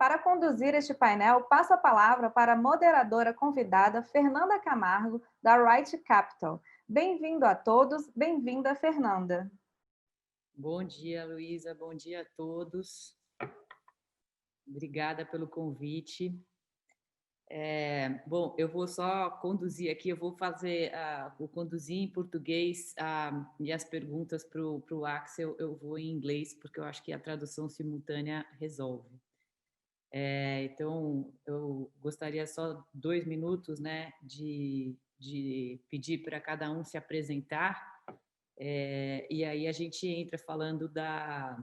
para conduzir este painel, passo a palavra para a moderadora convidada, Fernanda Camargo, da Right Capital. Bem-vindo a todos, bem-vinda, Fernanda. Bom dia, Luísa, bom dia a todos. Obrigada pelo convite. Bom, eu vou só conduzir aqui, eu vou vou conduzir em português e as perguntas para o Axel eu vou em inglês, porque eu acho que a tradução simultânea resolve. Então, eu gostaria só 2 minutos, né, de pedir para cada um se apresentar, e aí a gente entra falando da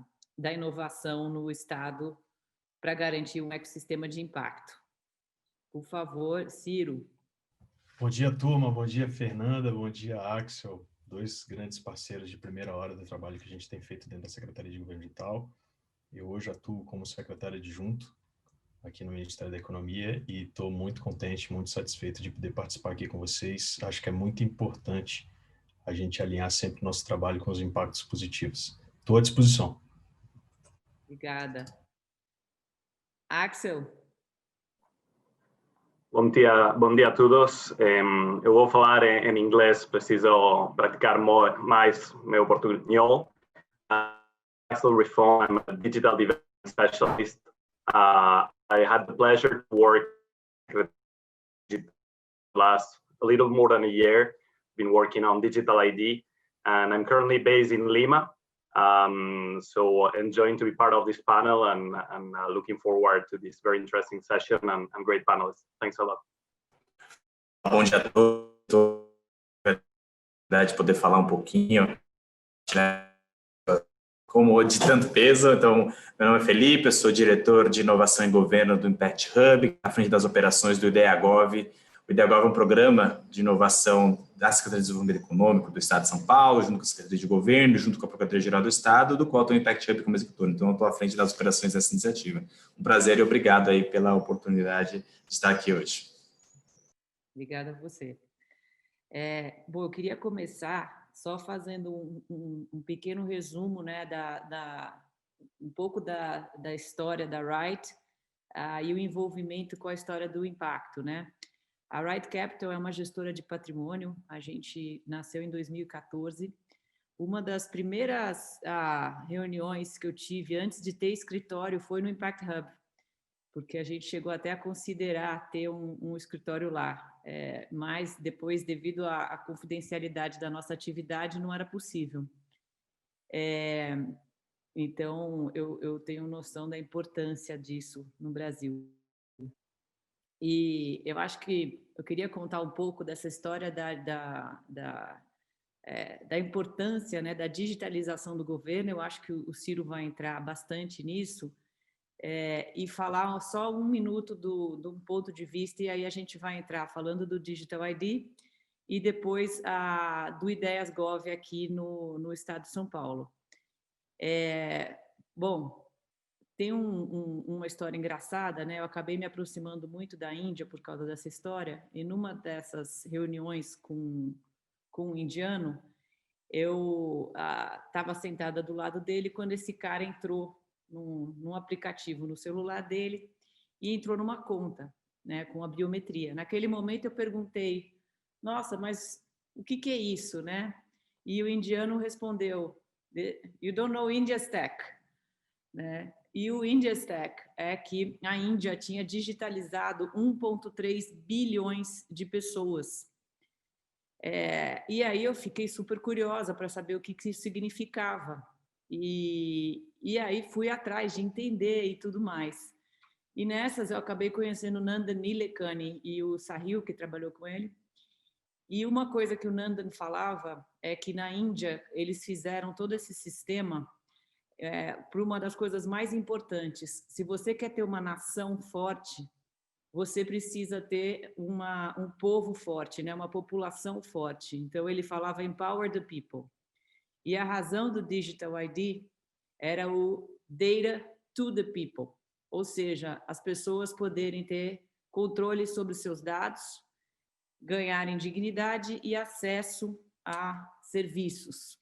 inovação no Estado para garantir um ecossistema de impacto. Por favor, Ciro. Bom dia, turma. Bom dia, Fernanda. Bom dia, Axel. 2 grandes parceiros de primeira hora do trabalho que a gente tem feito dentro da Secretaria de Governo Digital. Eu hoje atuo como secretário adjunto aqui no Ministério da Economia e estou muito contente, muito satisfeito de poder participar aqui com vocês. Acho que é muito importante a gente alinhar sempre o nosso trabalho com os impactos positivos. Estou à disposição. Obrigada. Axel. Bom dia a todos. Eu vou falar em inglês, preciso praticar mais meu portunhol. Axel Riffon, I'm a digital development specialist. I had the pleasure to work last a little more than a year, been working on digital ID, and I'm currently based in Lima. So enjoying to be part of this panel and looking forward to this very interesting session and great panelists. Thanks a lot. Bom dia a todos. De poder falar pouquinho, né, como de tanto peso. Então, meu nome é Felipe, eu sou diretor de inovação e governo do Impact Hub, à frente das operações do IDEAGov. O IDEAGov é um programa de inovação da Secretaria de Desenvolvimento Econômico do Estado de São Paulo, junto com a Secretaria de Governo, junto com a Procuradoria-Geral do Estado, do qual tem o Impact Hub como executor. Então, eu estou à frente das operações dessa iniciativa. Um prazer e obrigado aí pela oportunidade de estar aqui hoje. Obrigada a você. Bom, eu queria começar só fazendo um pequeno resumo, né, um pouco da história da Right e o envolvimento com a história do impacto, né? A Right Capital é uma gestora de patrimônio, a gente nasceu em 2014. Uma das primeiras reuniões que eu tive antes de ter escritório foi no Impact Hub, porque a gente chegou até a considerar ter um escritório lá, mas depois, devido à confidencialidade da nossa atividade, não era possível. Então, eu tenho noção da importância disso no Brasil. E eu acho que eu queria contar um pouco dessa história da importância, né, da digitalização do governo. Eu acho que o Ciro vai entrar bastante nisso, e falar só 1 minuto do ponto de vista, e aí a gente vai entrar falando do Digital ID e depois do Ideias Gov aqui no estado de São Paulo. Bom, tem uma história engraçada, né? Eu acabei me aproximando muito da Índia por causa dessa história, e numa dessas reuniões com um indiano, eu estava sentada do lado dele quando esse cara entrou num aplicativo no celular dele e entrou numa conta, né, com a biometria. Naquele momento eu perguntei, nossa, mas o que é isso, né? E o indiano respondeu, you don't know India's tech, né? E o India's tech é que a Índia tinha digitalizado 1,3 bilhões de pessoas. E aí eu fiquei super curiosa para saber o que isso significava. E aí fui atrás de entender e tudo mais. E nessas eu acabei conhecendo o Nandan Nilekani e o Sahil, que trabalhou com ele. E uma coisa que o Nandan falava é que na Índia eles fizeram todo esse sistema para uma das coisas mais importantes. Se você quer ter uma nação forte, você precisa ter um povo forte, né? Uma população forte. Então, ele falava empower the people. E a razão do Digital ID era o data to the people, ou seja, as pessoas poderem ter controle sobre os seus dados, ganharem dignidade e acesso a serviços.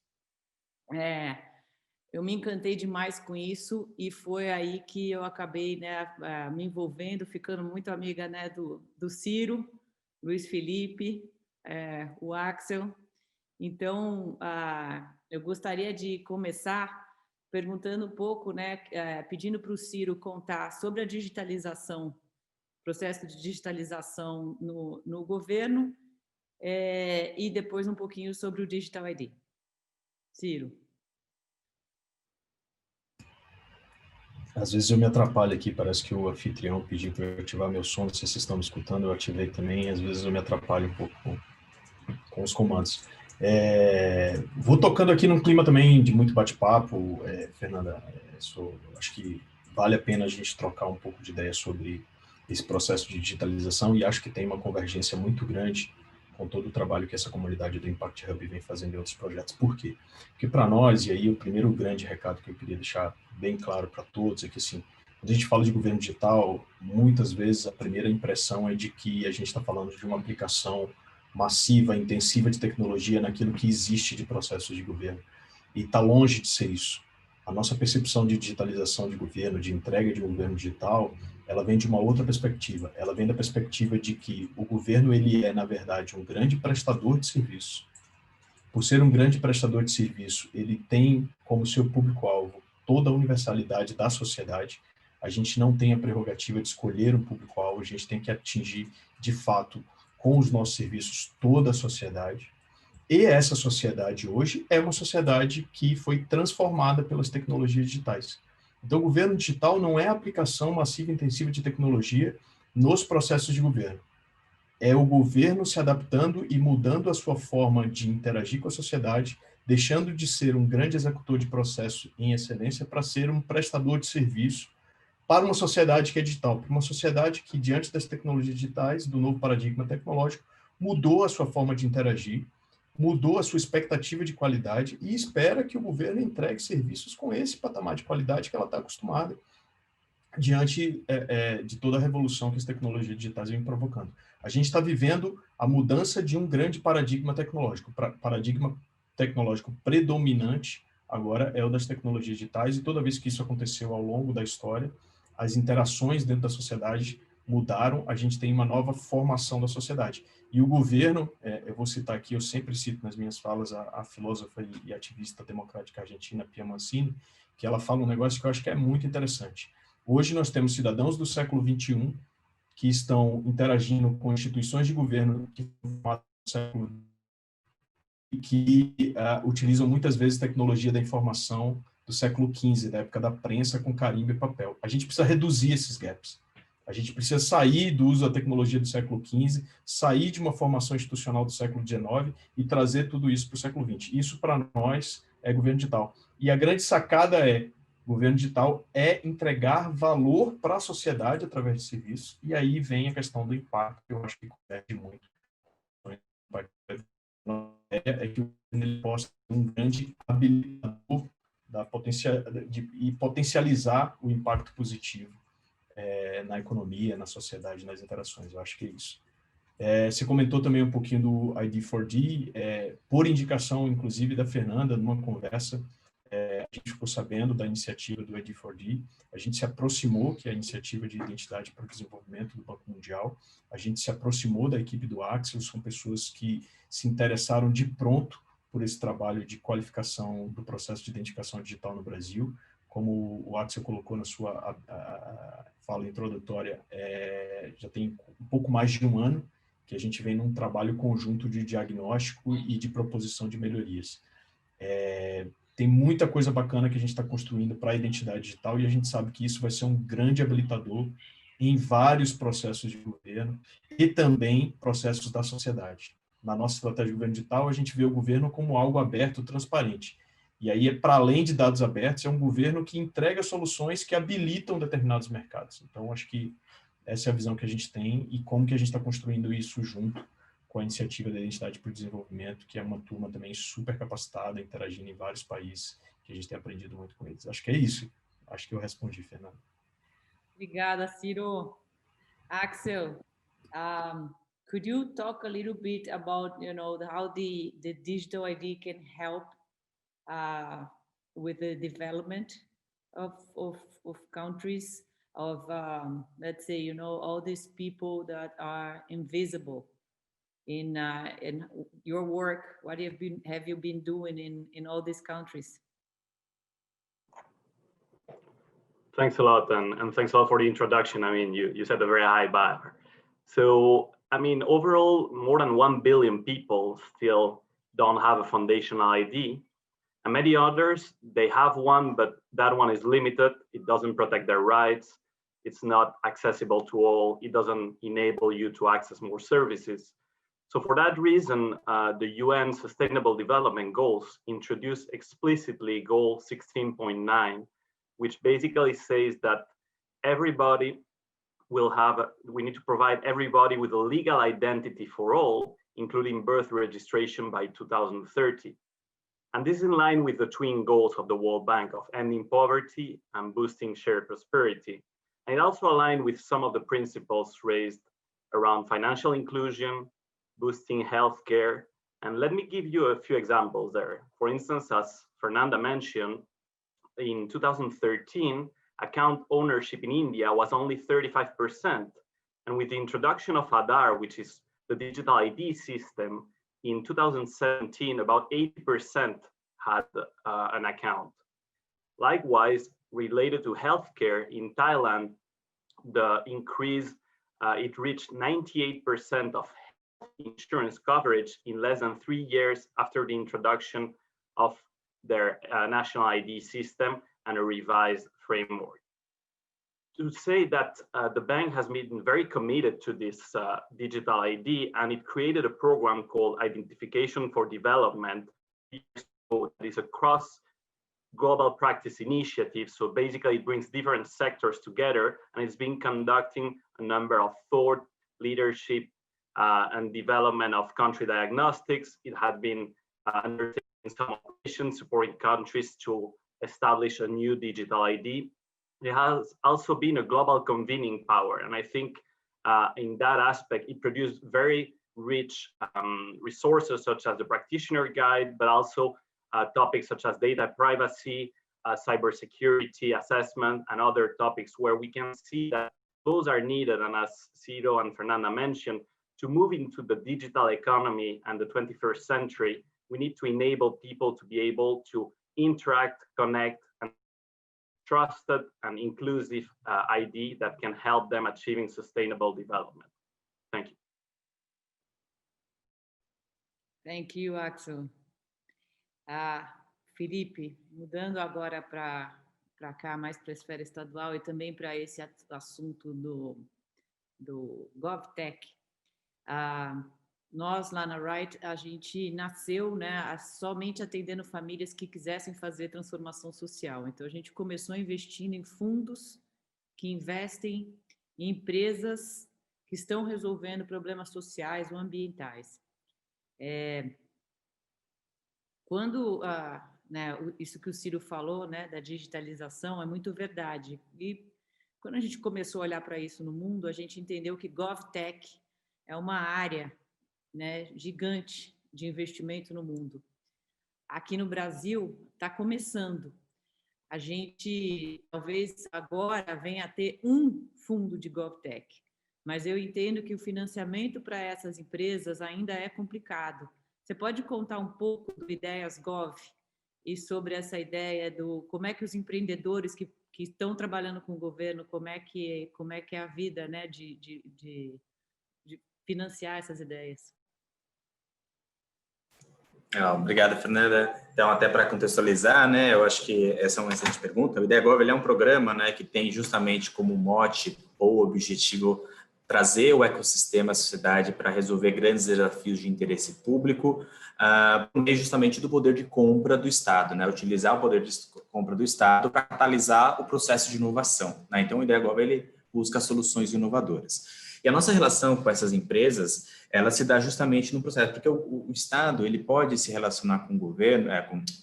eu me encantei demais com isso e foi aí que eu acabei, né, me envolvendo, ficando muito amiga, né, do Ciro, Luiz Felipe, o Axel. Então, eu gostaria de começar perguntando um pouco, né, pedindo para o Ciro contar sobre a digitalização, processo de digitalização no governo, e depois um pouquinho sobre o Digital ID. Ciro. Às vezes eu me atrapalho aqui, parece que o anfitrião pediu para eu ativar meu som, não sei se vocês estão me escutando, eu ativei também, às vezes eu me atrapalho um pouco com os comandos. Vou tocando aqui num clima também de muito bate-papo, Fernanda, acho que vale a pena a gente trocar um pouco de ideia sobre esse processo de digitalização e acho que tem uma convergência muito grande com todo o trabalho que essa comunidade do Impact Hub vem fazendo em outros projetos. Por quê? Porque para nós, e aí o primeiro grande recado que eu queria deixar bem claro para todos é que, assim, quando a gente fala de governo digital, muitas vezes a primeira impressão é de que a gente está falando de uma aplicação massiva, intensiva de tecnologia naquilo que existe de processos de governo. E está longe de ser isso. A nossa percepção de digitalização de governo, de entrega de um governo digital, ela vem de uma outra perspectiva. Ela vem da perspectiva de que o governo ele é, na verdade, um grande prestador de serviço. Por ser um grande prestador de serviço, ele tem como seu público-alvo toda a universalidade da sociedade. A gente não tem a prerrogativa de escolher um público-alvo, a gente tem que atingir, de fato, com os nossos serviços, toda a sociedade. E essa sociedade hoje é uma sociedade que foi transformada pelas tecnologias digitais. Então, o governo digital não é a aplicação massiva e intensiva de tecnologia nos processos de governo. É o governo se adaptando e mudando a sua forma de interagir com a sociedade, deixando de ser um grande executor de processo em excelência para ser um prestador de serviço para uma sociedade que é digital, para uma sociedade que, diante das tecnologias digitais, do novo paradigma tecnológico, mudou a sua forma de interagir, mudou a sua expectativa de qualidade e espera que o governo entregue serviços com esse patamar de qualidade que ela está acostumada diante de toda a revolução que as tecnologias digitais vêm provocando. A gente está vivendo a mudança de um grande paradigma tecnológico. Paradigma tecnológico predominante agora é o das tecnologias digitais, e toda vez que isso aconteceu ao longo da história, as interações dentro da sociedade mudaram, a gente tem uma nova formação da sociedade. E o governo, eu vou citar aqui, eu sempre cito nas minhas falas a filósofa e ativista democrática argentina, Pia Mancini, que ela fala um negócio que eu acho que é muito interessante. Hoje nós temos cidadãos do século XXI que estão interagindo com instituições de governo que do século e que utilizam muitas vezes tecnologia da informação do século XV, da época da prensa com carimbo e papel. A gente precisa reduzir esses gaps. A gente precisa sair do uso da tecnologia do século XV, sair de uma formação institucional do século XIX e trazer tudo isso para o século XX. Isso, para nós, é governo digital. E a grande sacada governo digital é entregar valor para a sociedade através de serviços, e aí vem a questão do impacto, que eu acho que converge muito. É que ele possa ser um grande habilitador e potencializar o impacto positivo na economia, na sociedade, nas interações. Eu acho que é isso. Você comentou também um pouquinho do ID4D, por indicação, inclusive, da Fernanda, numa conversa, a gente ficou sabendo da iniciativa do ID4D, a gente se aproximou, que é a iniciativa de identidade para o desenvolvimento do Banco Mundial, a gente se aproximou da equipe do Axel, são pessoas que se interessaram de pronto por esse trabalho de qualificação do processo de identificação digital no Brasil. Como o Axel colocou na sua fala introdutória, já tem um pouco mais de um ano que a gente vem num trabalho conjunto de diagnóstico e de proposição de melhorias. Tem muita coisa bacana que a gente está construindo para a identidade digital, e a gente sabe que isso vai ser um grande habilitador em vários processos de governo e também processos da sociedade. Na nossa estratégia de governo digital, a gente vê o governo como algo aberto, transparente. E aí, para além de dados abertos, é um governo que entrega soluções que habilitam determinados mercados. Então, acho que essa é a visão que a gente tem e como que a gente está construindo isso junto com a iniciativa da Identidade para o Desenvolvimento, que é uma turma também super capacitada, interagindo em vários países, que a gente tem aprendido muito com eles. Acho que é isso. Acho que eu respondi, Fernanda. Obrigada, Ciro. Axel, could you talk a little bit about, how the digital ID can help with the development of countries, of let's say, you know, all these people that are invisible in your work? What have you been doing in all these countries? Thanks a lot, and thanks a lot for the introduction. I mean, you set a very high bar. So, I mean, overall, more than 1 billion people still don't have a foundational ID. And many others, they have one, but that one is limited. It doesn't protect their rights. It's not accessible to all. It doesn't enable you to access more services. So for that reason, the UN Sustainable Development Goals introduce explicitly Goal 16.9, which basically says that everybody will have, we need to provide everybody with a legal identity for all, including birth registration by 2030. And this is in line with the twin goals of the World Bank of ending poverty and boosting shared prosperity. And it also aligned with some of the principles raised around financial inclusion, boosting healthcare. And let me give you a few examples there. For instance, as Fernanda mentioned, in 2013, account ownership in India was only 35%. And with the introduction of Aadhaar, which is the digital ID system, in 2017, about 80% had an account. Likewise, related to healthcare in Thailand, the increase, it reached 98% of insurance coverage in less than 3 years after the introduction of their national ID system and a revised framework. To say that the bank has been very committed to this digital ID, and it created a program called Identification for Development. It is a cross global practice initiative. So basically it brings different sectors together, and it's been conducting a number of thought leadership and development of country diagnostics. It had been undertaking some operations supporting countries to establish a new digital ID. It has also been a global convening power. And I think in that aspect, it produced very rich resources such as the practitioner guide, but also topics such as data privacy, cybersecurity assessment, and other topics where we can see that those are needed. And as Ciro and Fernanda mentioned, to move into the digital economy and the 21st century, we need to enable people to be able to interact, connect, and trusted and inclusive ID that can help them achieving sustainable development. Thank you. Thank you, Axel. Felipe, mudando agora para cá, mais para a esfera estadual e também para esse assunto do GovTech. Nós, lá na Right, a gente nasceu, né, somente atendendo famílias que quisessem fazer transformação social. Então, a gente começou investindo em fundos que investem em empresas que estão resolvendo problemas sociais ou ambientais. Quando, né, isso que o Ciro falou, né, da digitalização, é muito verdade. E quando a gente começou a olhar para isso no mundo, a gente entendeu que GovTech é uma área, né, gigante de investimento no mundo. Aqui no Brasil está começando. A gente talvez agora venha a ter um fundo de GovTech, mas eu entendo que o financiamento para essas empresas ainda é complicado. Você pode contar um pouco do Ideias Gov e sobre essa ideia do como é que os empreendedores que estão trabalhando com o governo, como é que é a vida, né, de financiar essas ideias? Obrigado, Fernanda. Então, até para contextualizar, né, eu acho que essa é uma excelente pergunta. O Ideia Gov é um programa, né, que tem justamente como mote ou objetivo trazer o ecossistema, a sociedade, para resolver grandes desafios de interesse público, por meio justamente do poder de compra do Estado, né, utilizar o poder de compra do Estado para catalisar o processo de inovação, né? Então, o Ideia Gov, ele busca soluções inovadoras. E a nossa relação com essas empresas, ela se dá justamente no processo, porque o Estado, ele pode se relacionar com o governo,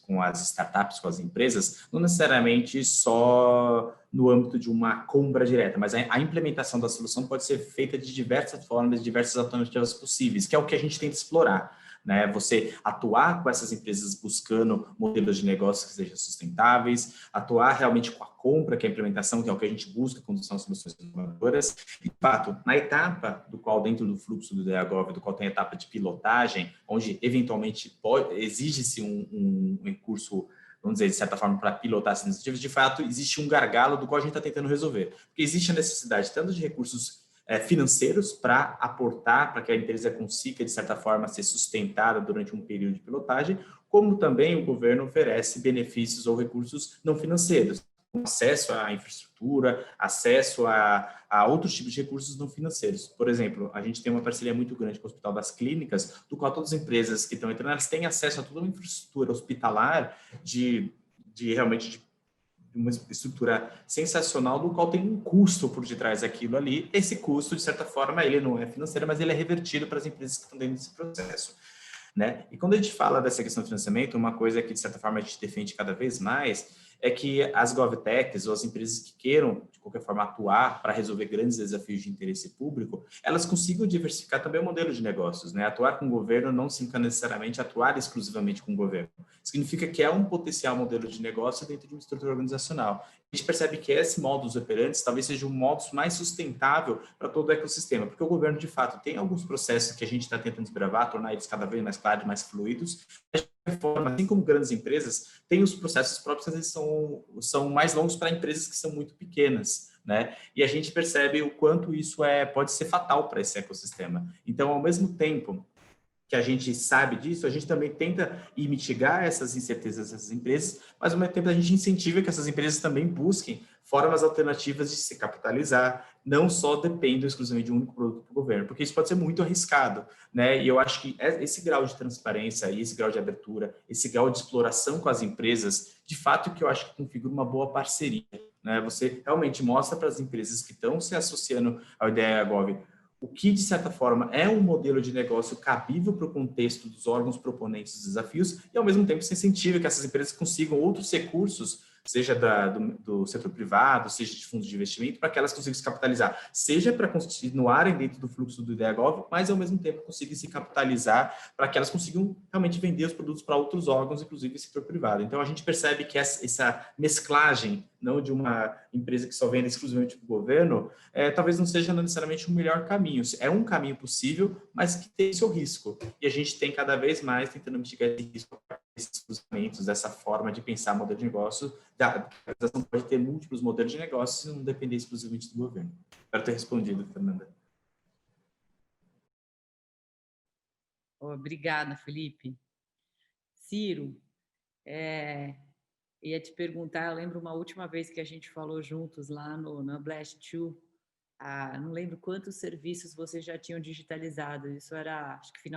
com as startups, com as empresas, não necessariamente só no âmbito de uma compra direta, mas a implementação da solução pode ser feita de diversas formas, de diversas alternativas possíveis, que é o que a gente tenta explorar. né? Você atuar com essas empresas buscando modelos de negócio que sejam sustentáveis, atuar realmente com a compra, que é a implementação, que é o que a gente busca quando são soluções inovadoras. De fato, na etapa do qual, dentro do fluxo do DEAGOV, do qual tem a etapa de pilotagem, onde eventualmente exige-se um recurso, vamos dizer, de certa forma, para pilotar essas iniciativas, de fato, existe um gargalo do qual a gente está tentando resolver. Porque existe a necessidade tanto de recursos financeiros para aportar, para que a empresa consiga, de certa forma, ser sustentada durante um período de pilotagem, como também o governo oferece benefícios ou recursos não financeiros, acesso à infraestrutura, acesso a outros tipos de recursos não financeiros. Por exemplo, a gente tem uma parceria muito grande com o Hospital das Clínicas, do qual todas as empresas que estão entrando, elas têm acesso a toda uma infraestrutura hospitalar realmente de uma estrutura sensacional, do qual tem um custo por detrás daquilo ali. Esse custo, de certa forma, ele não é financeiro, mas ele é revertido para as empresas que estão dentro desse processo, né? E quando a gente fala dessa questão de financiamento, uma coisa que, de certa forma, a gente defende cada vez mais é que as GovTechs, ou as empresas que queiram, de qualquer forma, atuar para resolver grandes desafios de interesse público, elas consigam diversificar também o modelo de negócios, né? Atuar com o governo não significa necessariamente atuar exclusivamente com o governo. Significa que é um potencial modelo de negócio dentro de uma estrutura organizacional. A gente percebe que esse modus operandi talvez seja um modus mais sustentável para todo o ecossistema, porque o governo, de fato, tem alguns processos que a gente está tentando desbravar, tornar eles cada vez mais claros, mais fluidos. Assim como grandes empresas, tem os processos próprios, às vezes são mais longos para empresas que são muito pequenas, né? E a gente percebe o quanto isso pode ser fatal para esse ecossistema. Então, ao mesmo tempo que a gente sabe disso, a gente também tenta mitigar essas incertezas dessas empresas, mas ao mesmo tempo a gente incentiva que essas empresas também busquem formas alternativas de se capitalizar, não só dependam exclusivamente de um único produto do governo, porque isso pode ser muito arriscado, né? E eu acho que esse grau de transparência e esse grau de abertura, esse grau de exploração com as empresas, de fato, que eu acho que configura uma boa parceria, né? Você realmente mostra para as empresas que estão se associando ao DEAGOV o que, de certa forma, é um modelo de negócio cabível para o contexto dos órgãos proponentes dos desafios e, ao mesmo tempo, se incentiva que essas empresas consigam outros recursos, seja do setor privado, seja de fundos de investimento, para que elas consigam se capitalizar, seja para continuarem dentro do fluxo do DEAGOV, mas, ao mesmo tempo, consigam se capitalizar para que elas consigam realmente vender os produtos para outros órgãos, inclusive o setor privado. Então, a gente percebe que essa mesclagem, não de uma empresa que só vende exclusivamente para o governo, talvez não seja necessariamente o melhor caminho. É um caminho possível, mas que tem seu risco. E a gente tem cada vez mais tentando mitigar esse risco, esses cruzamentos, dessa forma de pensar modelo de negócio. A organização pode ter múltiplos modelos de negócio e não depender exclusivamente do governo. Espero ter respondido, Fernanda. Obrigada, Felipe. Ciro, ia te perguntar, eu lembro uma última vez que a gente falou juntos lá na Blast 2, não lembro quantos serviços vocês já tinham digitalizado, isso era, acho que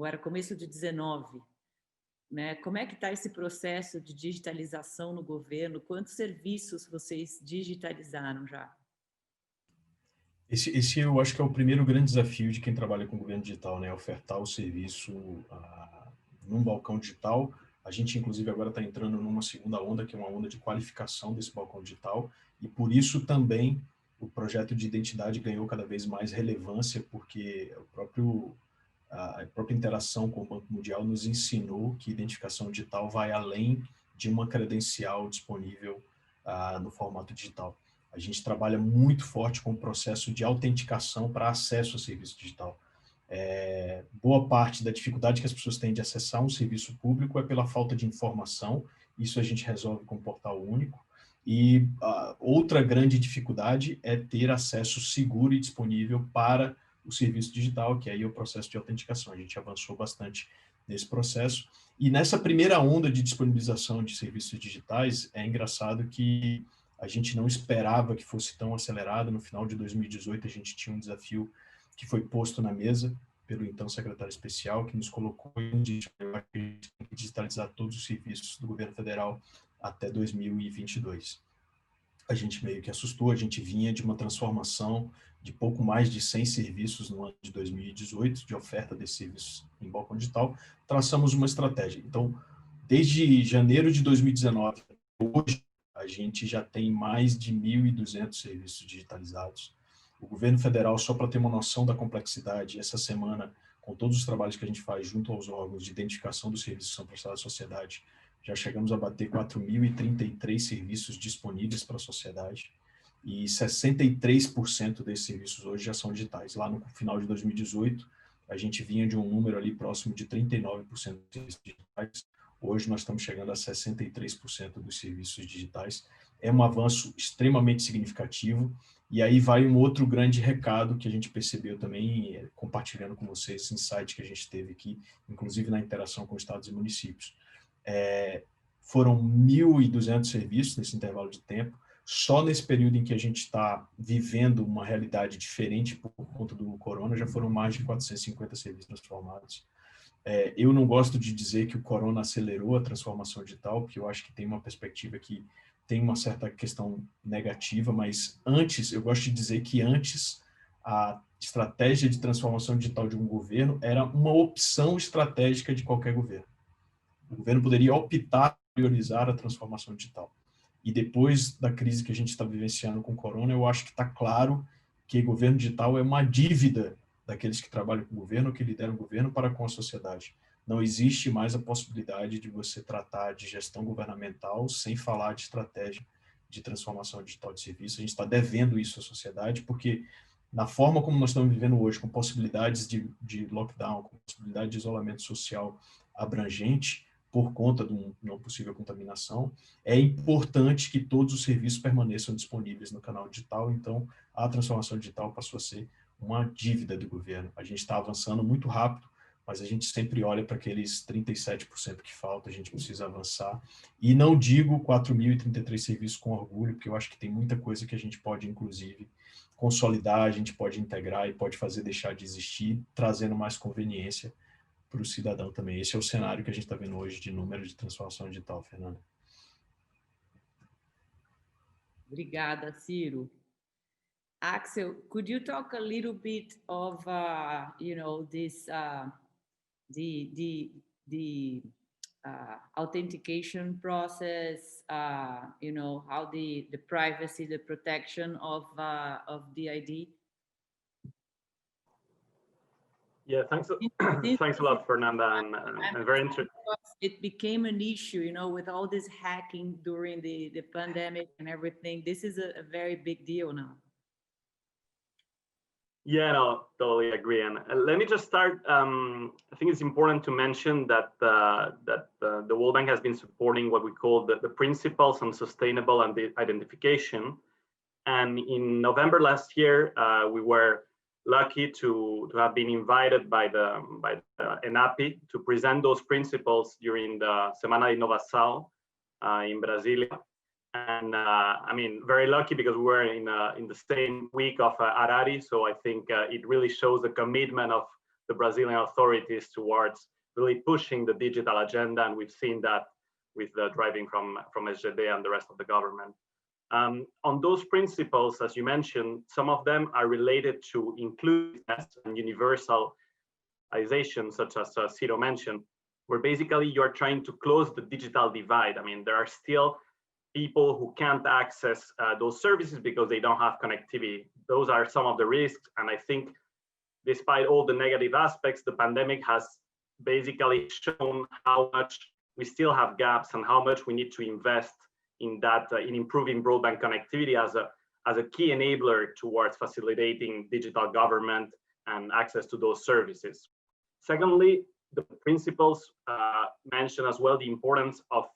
era começo de 19, né? Como é que está esse processo de digitalização no governo? Quantos serviços vocês digitalizaram já? Esse eu acho que é o primeiro grande desafio de quem trabalha com governo digital, né? Ofertar o serviço num balcão digital. A gente, inclusive, agora está entrando numa segunda onda, que é uma onda de qualificação desse balcão digital, e por isso também o projeto de identidade ganhou cada vez mais relevância, porque a própria interação com o Banco Mundial nos ensinou que identificação digital vai além de uma credencial disponível no formato digital. A gente trabalha muito forte com o processo de autenticação para acesso ao serviço digital. Boa parte da dificuldade que as pessoas têm de acessar um serviço público é pela falta de informação. Isso a gente resolve com um portal único. E outra grande dificuldade é ter acesso seguro e disponível para o serviço digital, que aí é o processo de autenticação. A gente avançou bastante nesse processo. E nessa primeira onda de disponibilização de serviços digitais, é engraçado que a gente não esperava que fosse tão acelerado. No final de 2018, a gente tinha um desafio que foi posto na mesa pelo então secretário especial, que nos colocou em digitalizar todos os serviços do governo federal até 2022. A gente meio que assustou, a gente vinha de uma transformação de pouco mais de 100 serviços no ano de 2018, de oferta desses serviços em balcão digital, traçamos uma estratégia. Então, desde janeiro de 2019, hoje, a gente já tem mais de 1.200 serviços digitalizados. O governo federal, só para ter uma noção da complexidade, essa semana com todos os trabalhos que a gente faz junto aos órgãos de identificação dos serviços que são prestados à sociedade, já chegamos a bater 4.033 serviços disponíveis para a sociedade, e 63% desses serviços hoje já são digitais. Lá no final de 2018, a gente vinha de um número ali próximo de 39% de digitais. Hoje nós estamos chegando a 63% dos serviços digitais. É um avanço extremamente significativo. E aí vai um outro grande recado que a gente percebeu também, compartilhando com vocês esse insight que a gente teve aqui, inclusive na interação com estados e municípios. Foram 1.200 serviços nesse intervalo de tempo. Só nesse período em que a gente está vivendo uma realidade diferente por conta do corona, já foram mais de 450 serviços transformados. Eu não gosto de dizer que o corona acelerou a transformação digital, porque eu acho que tem uma perspectiva que tem uma certa questão negativa, mas antes, eu gosto de dizer que antes a estratégia de transformação digital de um governo era uma opção estratégica de qualquer governo. O governo poderia optar por priorizar a transformação digital. E depois da crise que a gente está vivenciando com o corona, eu acho que está claro que governo digital é uma dívida daqueles que trabalham com o governo, que lideram o governo para com a sociedade. Não existe mais a possibilidade de você tratar de gestão governamental sem falar de estratégia de transformação digital de serviço. A gente está devendo isso à sociedade, porque na forma como nós estamos vivendo hoje, com possibilidades de lockdown, com possibilidade de isolamento social abrangente, por conta de uma possível contaminação, é importante que todos os serviços permaneçam disponíveis no canal digital. Então, a transformação digital passou a ser uma dívida do governo. A gente está avançando muito rápido, mas a gente sempre olha para aqueles 37% que falta, a gente precisa avançar. E não digo 4.033 serviços com orgulho, porque eu acho que tem muita coisa que a gente pode, inclusive, consolidar, a gente pode integrar e pode fazer deixar de existir, trazendo mais conveniência para o cidadão também. Esse é o cenário que a gente está vendo hoje de número de transformação digital, Fernanda. Obrigada, Ciro. Axel, could you talk a little bit of, this, the authentication process, how the privacy, the protection of the ID? Yeah, thanks a lot, Fernanda, and very interesting. It became an issue, with all this hacking during the pandemic and everything. This is a very big deal now. Yeah, no, totally agree. And let me just start. I think it's important to mention that the World Bank has been supporting what we call the principles on sustainable identification. And in November last year, we were lucky to have been invited by the ENAPI to present those principles during the Semana de Inovação in Brasilia. And very lucky because we were in the same week of Arari. So I think it really shows the commitment of the Brazilian authorities towards really pushing the digital agenda. And we've seen that with the driving from SGD and the rest of the government. On those principles, as you mentioned, some of them are related to inclusiveness and universalization, such as Ciro mentioned, where basically you're trying to close the digital divide. There are still people who can't access those services because they don't have connectivity. Those are some of the risks. And I think despite all the negative aspects, the pandemic has basically shown how much we still have gaps and how much we need to invest in that, in improving broadband connectivity as a key enabler towards facilitating digital government and access to those services. Secondly, the principles mention as well the importance of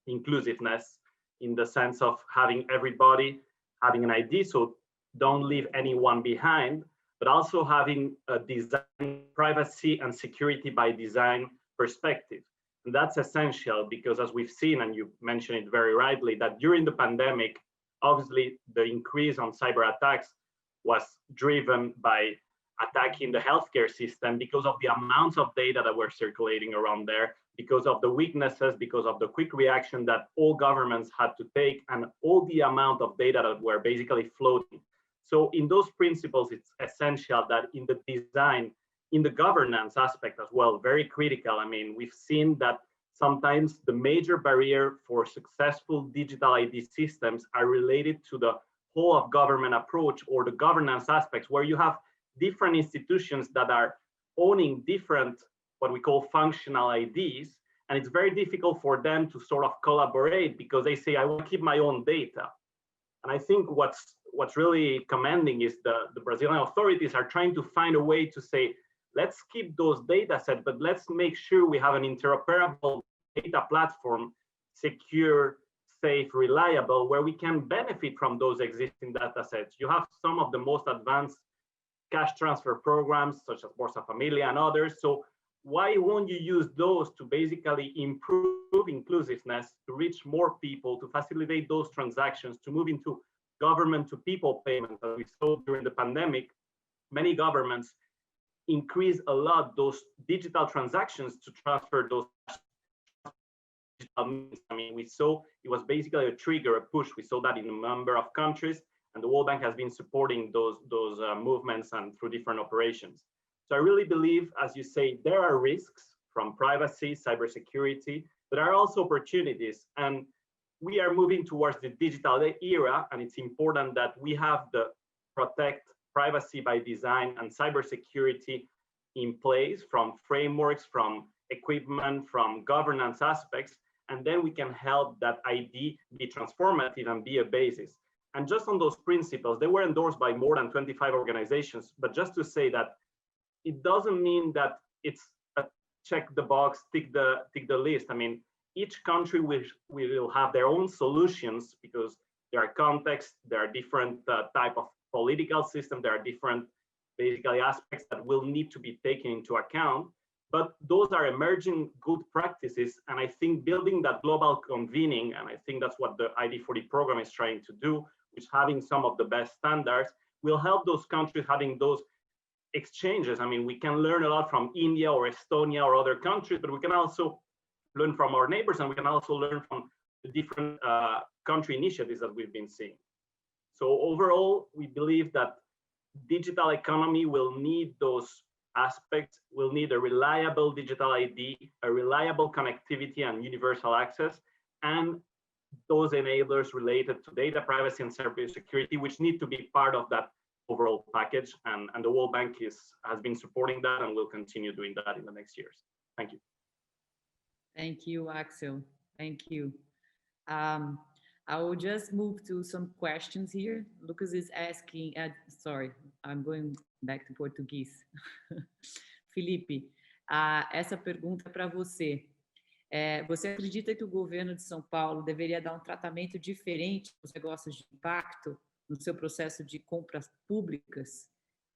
inclusiveness, in the sense of having everybody having an ID, so don't leave anyone behind, but also having a design, privacy and security by design perspective. And that's essential because, as we've seen, and you mentioned it very rightly, that during the pandemic, obviously the increase on cyber attacks was driven by attacking the healthcare system because of the amounts of data that were circulating around there, because of the weaknesses, because of the quick reaction that all governments had to take, and all the amount of data that were basically floating. So in those principles, it's essential that in the design, in the governance aspect as well, very critical. We've seen that sometimes the major barrier for successful digital ID systems are related to the whole of government approach or the governance aspects, where you have different institutions that are owning different, what we call functional IDs, and it's very difficult for them to sort of collaborate because they say, I want to keep my own data. And I think what's really commending is the Brazilian authorities are trying to find a way to say, let's keep those data sets, but let's make sure we have an interoperable data platform, secure, safe, reliable, where we can benefit from those existing data sets. You have some of the most advanced cash transfer programs, such as Bolsa Familia and others. So why won't you use those to basically improve inclusiveness, to reach more people, to facilitate those transactions, to move into government to people payments? As we saw during the pandemic, many governments increase a lot those digital transactions to transfer those digital means. I mean, we saw it was basically a trigger, a push. We saw that in a number of countries, and the World Bank has been supporting those movements and through different operations. So I really believe, as you say, there are risks from privacy, cybersecurity, but there are also opportunities. And we are moving towards the digital era, and it's important that we have the protect privacy by design and cybersecurity in place, from frameworks, from equipment, from governance aspects, and then we can help that ID be transformative and be a basis. And just on those principles, they were endorsed by more than 25 organizations, but just to say that it doesn't mean that it's a check the box, tick the list. I mean, each country will have their own solutions because there are contexts, there are different type of political system, there are different basically aspects that will need to be taken into account. But those are emerging good practices, and I think building that global convening, and I think that's what the ID40 program is trying to do, which having some of the best standards, will help those countries having those exchanges. I mean, we can learn a lot from India or Estonia or other countries, but we can also learn from our neighbors, and we can also learn from the different country initiatives that we've been seeing. So overall, we believe that digital economy will need those aspects, will need a reliable digital ID, a reliable connectivity and universal access, and those enablers related to data privacy and cybersecurity, which need to be part of that overall package. And the World Bank has been supporting that and will continue doing that in the next years. Thank you. Thank you, Axel. Thank you. I will just move to some questions here. Lucas is asking, sorry, I'm going back to Português. Felipe, essa pergunta é para você. Você acredita que o governo de São Paulo deveria dar um tratamento diferente aos negócios de impacto no seu processo de compras públicas?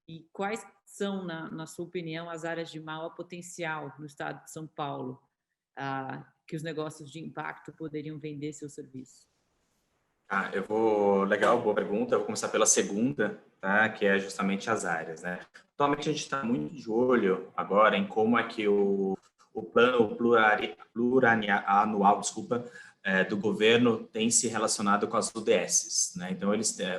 E quais são, na sua opinião, as áreas de maior potencial no estado de São Paulo que os negócios de impacto poderiam vender seus serviços? Legal, boa pergunta. Eu vou começar pela segunda, tá? Que é justamente as áreas, né? Atualmente a gente está muito de olho agora em como é que o plano plurianual, do governo tem se relacionado com as UDSs, né? Então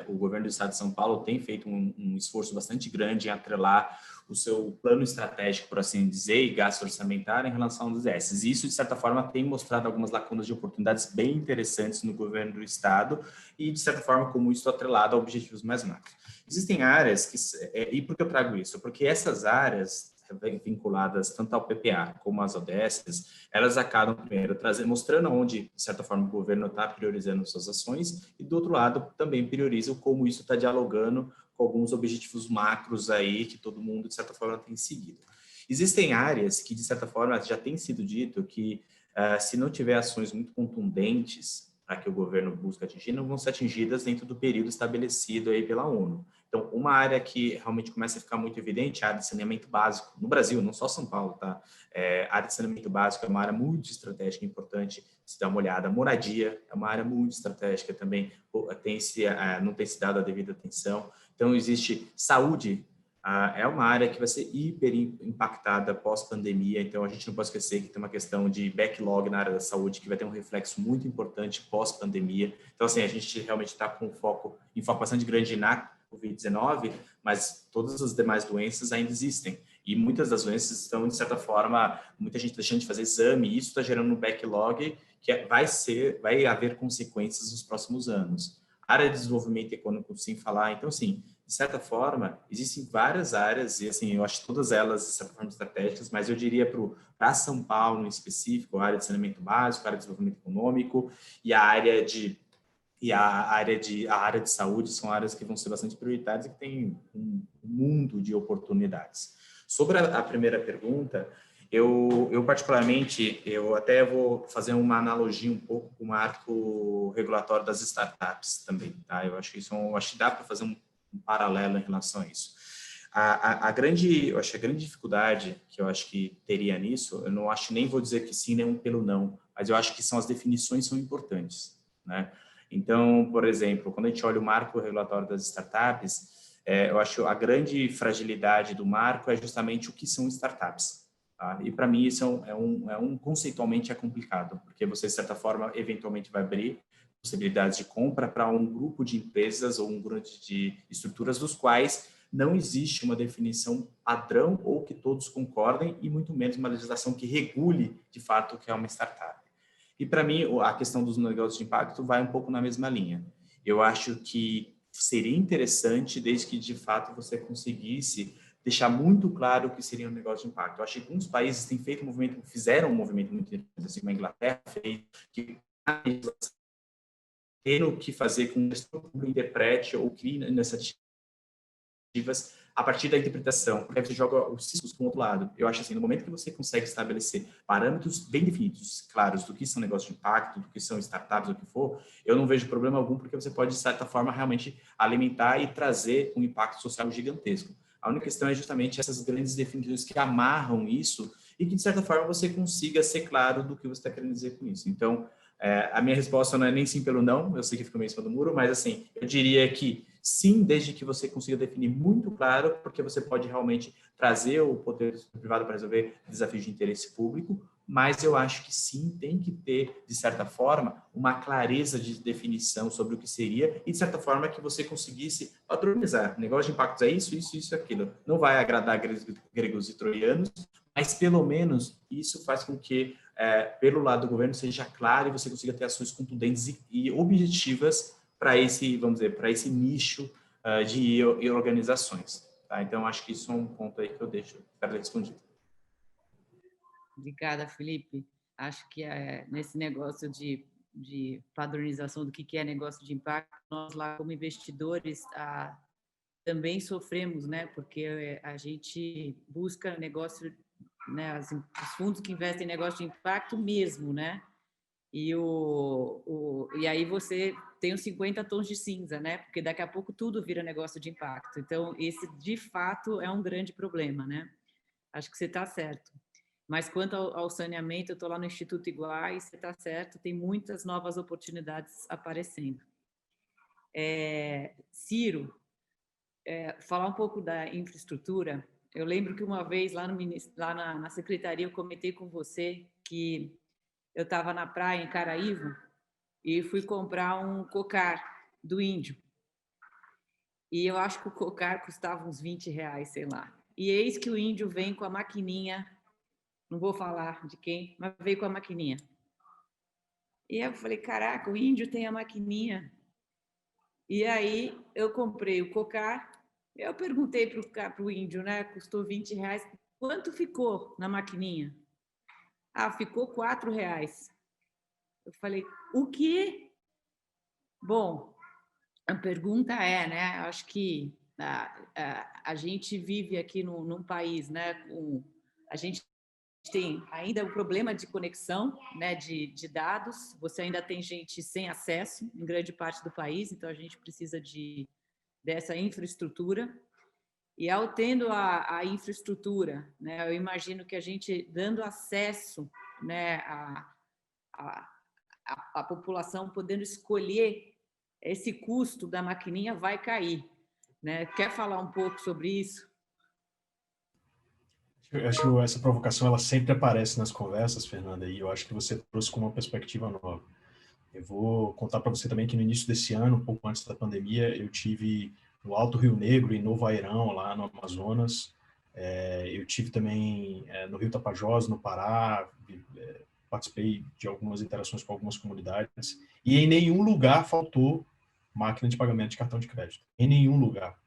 o governo do estado de São Paulo tem feito um esforço bastante grande em atrelar o seu plano estratégico, por assim dizer, e gasto orçamentário em relação aos UDSs. E isso, de certa forma, tem mostrado algumas lacunas de oportunidades bem interessantes no governo do estado e, de certa forma, como isso atrelado a objetivos mais macros. Existem áreas que... E por que eu trago isso? Porque essas áreas vinculadas tanto ao PPA como às ODSs, elas acabam primeiro mostrando onde, de certa forma, o governo está priorizando suas ações e, do outro lado, também priorizam como isso está dialogando com alguns objetivos macros aí que todo mundo, de certa forma, tem seguido. Existem áreas que, de certa forma, já tem sido dito que, se não tiver ações muito contundentes para que o governo busca atingir, não vão ser atingidas dentro do período estabelecido aí pela ONU. Então, uma área que realmente começa a ficar muito evidente é a área de saneamento básico, no Brasil, não só São Paulo, tá? A área de saneamento básico é uma área muito estratégica e importante, se dá uma olhada. Moradia é uma área muito estratégica também, não tem se dado a devida atenção. Então, existe saúde, é uma área que vai ser hiper impactada pós-pandemia, então a gente não pode esquecer que tem uma questão de backlog na área da saúde que vai ter um reflexo muito importante pós-pandemia. Então, assim, a gente realmente está com foco bastante grande na Covid-19, mas todas as demais doenças ainda existem. E muitas das doenças estão, de certa forma, muita gente deixando de fazer exame, e isso está gerando um backlog que vai haver consequências nos próximos anos. área de desenvolvimento econômico sem falar. Então, assim, de certa forma, existem várias áreas, e assim, eu acho todas elas, de certa forma, estratégicas, mas eu diria para São Paulo, em específico, a área de saneamento básico, a área de desenvolvimento econômico e a área de saúde são áreas que vão ser bastante prioritárias e que têm um mundo de oportunidades. Sobre a primeira pergunta, eu particularmente, eu até vou fazer uma analogia um pouco com o marco regulatório das startups também, tá? Eu acho que dá para fazer um paralelo em relação a isso. Eu acho que a grande dificuldade que eu acho que teria nisso, eu não acho, nem vou dizer que sim, nem pelo não, mas eu acho que as definições são importantes, né? Então, por exemplo, quando a gente olha o marco regulatório das startups, eu acho a grande fragilidade do marco é justamente o que são startups. Tá? E para mim isso conceitualmente é complicado, porque você, de certa forma, eventualmente vai abrir possibilidades de compra para um grupo de empresas ou um grupo de estruturas dos quais não existe uma definição padrão ou que todos concordem e muito menos uma legislação que regule, de fato, o que é uma startup. E, para mim, a questão dos negócios de impacto vai um pouco na mesma linha. Eu acho que seria interessante, desde que, de fato, você conseguisse deixar muito claro o que seria um negócio de impacto. Eu acho que alguns países têm feito fizeram um movimento muito interessante, assim, como a Inglaterra fez, que tendo que fazer com que o gestor público interprete ou crie iniciativas a partir da interpretação, porque aí você joga os riscos para o outro lado. Eu acho assim, no momento que você consegue estabelecer parâmetros bem definidos, claros, do que são negócios de impacto, do que são startups, do que for, eu não vejo problema algum, porque você pode, de certa forma, realmente alimentar e trazer um impacto social gigantesco. A única questão é justamente essas grandes definições que amarram isso e que, de certa forma, você consiga ser claro do que você está querendo dizer com isso. Então, a minha resposta não é nem sim pelo não, eu sei que fica meio em cima do muro, mas assim, eu diria que sim, desde que você consiga definir muito claro, porque você pode realmente trazer o poder privado para resolver desafios de interesse público, mas eu acho que sim, tem que ter, de certa forma, uma clareza de definição sobre o que seria e, de certa forma, que você conseguisse padronizar. Negócio de impactos é isso, isso, isso, aquilo. Não vai agradar gregos e troianos, mas pelo menos isso faz com que, pelo lado do governo, seja claro e você consiga ter ações contundentes e objetivas para esse, vamos dizer, para esse nicho de organizações. Tá? Então, acho que isso é um ponto aí que eu deixo para respondido. Obrigada, Felipe. Acho que nesse negócio de padronização do que é negócio de impacto, nós lá como investidores também sofremos, né? Porque a gente busca negócio, né? Os fundos que investem em negócio de impacto mesmo, né? E aí você tem os 50 tons de cinza, né? Porque daqui a pouco tudo vira negócio de impacto. Então, esse, de fato, é um grande problema, né? Acho que você está certo. Mas quanto ao saneamento, eu estou lá no Instituto Iguais, você está certo, tem muitas novas oportunidades aparecendo. Ciro, falar um pouco da infraestrutura. Eu lembro que uma vez lá na secretaria eu comentei com você que eu estava na praia em Caraívo e fui comprar um cocar do índio. E eu acho que o cocar custava uns R$20, sei lá. E eis que o índio vem com a maquininha, não vou falar de quem, mas veio com a maquininha. E eu falei, caraca, o índio tem a maquininha. E aí eu comprei o cocar, eu perguntei para o índio, né? Custou R$20. Quanto ficou na maquininha? Ficou R$4. Eu falei, o quê? Bom, a pergunta né? Acho que a gente vive aqui num país, né? A gente tem ainda o problema de conexão, né? De dados. Você ainda tem gente sem acesso em grande parte do país, então a gente precisa dessa infraestrutura. E ao tendo a infraestrutura, né? Eu imagino que a gente dando acesso, né? A população podendo escolher, esse custo da maquininha vai cair, né? Quer falar um pouco sobre isso? Eu acho que essa provocação ela sempre aparece nas conversas, Fernanda, e eu acho que você trouxe com uma perspectiva nova. Eu vou contar para você também que no início desse ano, um pouco antes da pandemia, eu tive no Alto Rio Negro, em Novo Airão, lá no Amazonas. Eu tive também no Rio Tapajós, no Pará, participei de algumas interações com algumas comunidades, e em nenhum lugar faltou máquina de pagamento de cartão de crédito. Em nenhum lugar.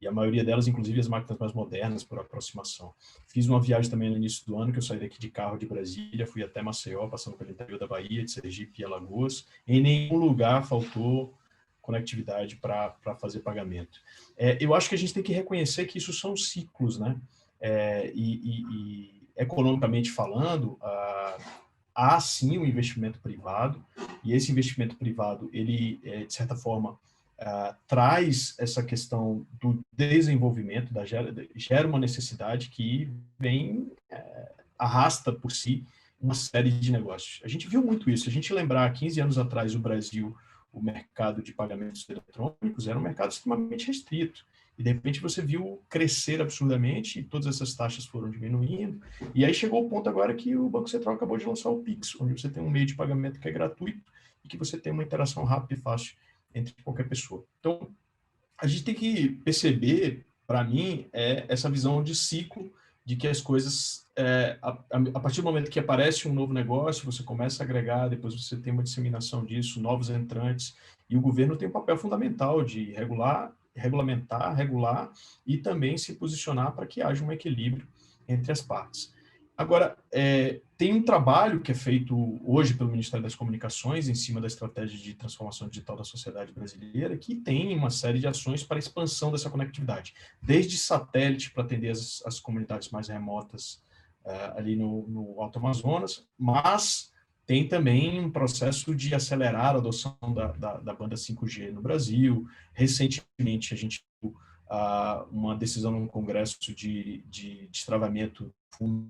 E a maioria delas, inclusive, as máquinas mais modernas, por aproximação. Fiz uma viagem também no início do ano, que eu saí daqui de carro de Brasília, fui até Maceió, passando pelo interior da Bahia, de Sergipe e Alagoas. Em nenhum lugar faltou conectividade para fazer pagamento. Eu acho que a gente tem que reconhecer que isso são ciclos, né? E economicamente falando, há sim um investimento privado, e esse investimento privado, ele, de certa forma, traz essa questão do desenvolvimento, gera uma necessidade que vem, arrasta por si uma série de negócios. A gente viu muito isso. A gente lembrar, 15 anos atrás, o Brasil, o mercado de pagamentos eletrônicos era um mercado extremamente restrito. E, de repente, você viu crescer absurdamente e todas essas taxas foram diminuindo. E aí chegou o ponto agora que o Banco Central acabou de lançar o Pix, onde você tem um meio de pagamento que é gratuito e que você tem uma interação rápida e fácil entre qualquer pessoa. Então, a gente tem que perceber, para mim, essa visão de ciclo, de que as coisas, a partir do momento que aparece um novo negócio, você começa a agregar, depois você tem uma disseminação disso, novos entrantes, e o governo tem um papel fundamental de regulamentar, regular e também se posicionar para que haja um equilíbrio entre as partes. Agora, tem um trabalho que é feito hoje pelo Ministério das Comunicações em cima da estratégia de transformação digital da sociedade brasileira, que tem uma série de ações para a expansão dessa conectividade, desde satélite para atender as comunidades mais remotas ali no Alto Amazonas, mas tem também um processo de acelerar a adoção da banda 5G no Brasil. Recentemente, a gente viu uma decisão no Congresso de destravamento do Fundo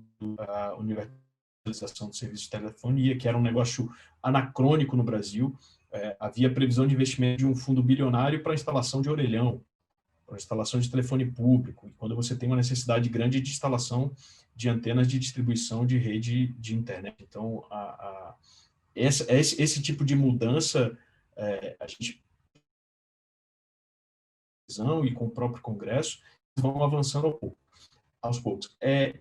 Universalização do Serviço de Telefonia, que era um negócio anacrônico no Brasil. Havia previsão de investimento de um fundo bilionário para a instalação de orelhão, para a instalação de telefone público, e quando você tem uma necessidade grande de instalação de antenas de distribuição de rede de internet. Então, esse tipo de mudança, a gente e com o próprio Congresso, vão avançando aos poucos.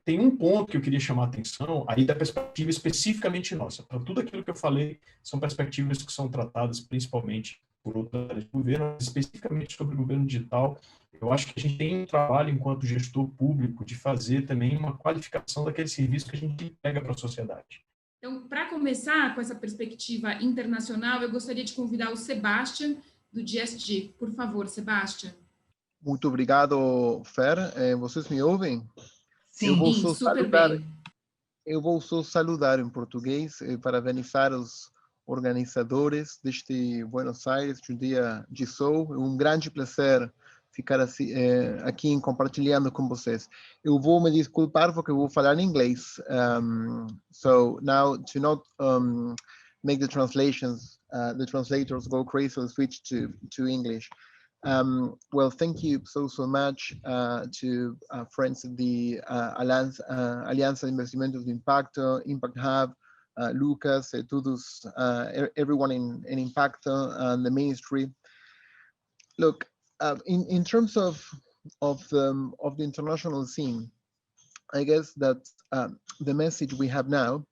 Tem um ponto que eu queria chamar a atenção, aí da perspectiva especificamente nossa. Para tudo aquilo que eu falei, são perspectivas que são tratadas principalmente por outras áreas de governo, especificamente sobre o governo digital. Eu acho que a gente tem um trabalho, enquanto gestor público, de fazer também uma qualificação daquele serviço que a gente entrega para a sociedade. Então, para começar com essa perspectiva internacional, eu gostaria de convidar o Sebastian, do GSG. Por favor, Sebastian. Muito obrigado, Fer. Vocês me ouvem? Sim, super bem. Eu vou só saludar em português e parabenizar os organizadores deste Buenos Aires, de um dia de sol. É um grande prazer ficar aqui compartilhando com vocês. Eu vou me desculpar porque eu vou falar em inglês. So now, to not make the translations, the translators go crazy, I'll switch to English. Well, thank you so much to friends of the Alianza de Investimentos de Impacto, Impact Hub, Lucas, todos, everyone in Impacto and the ministry. Look, in terms of the international scene, I guess that the message we have now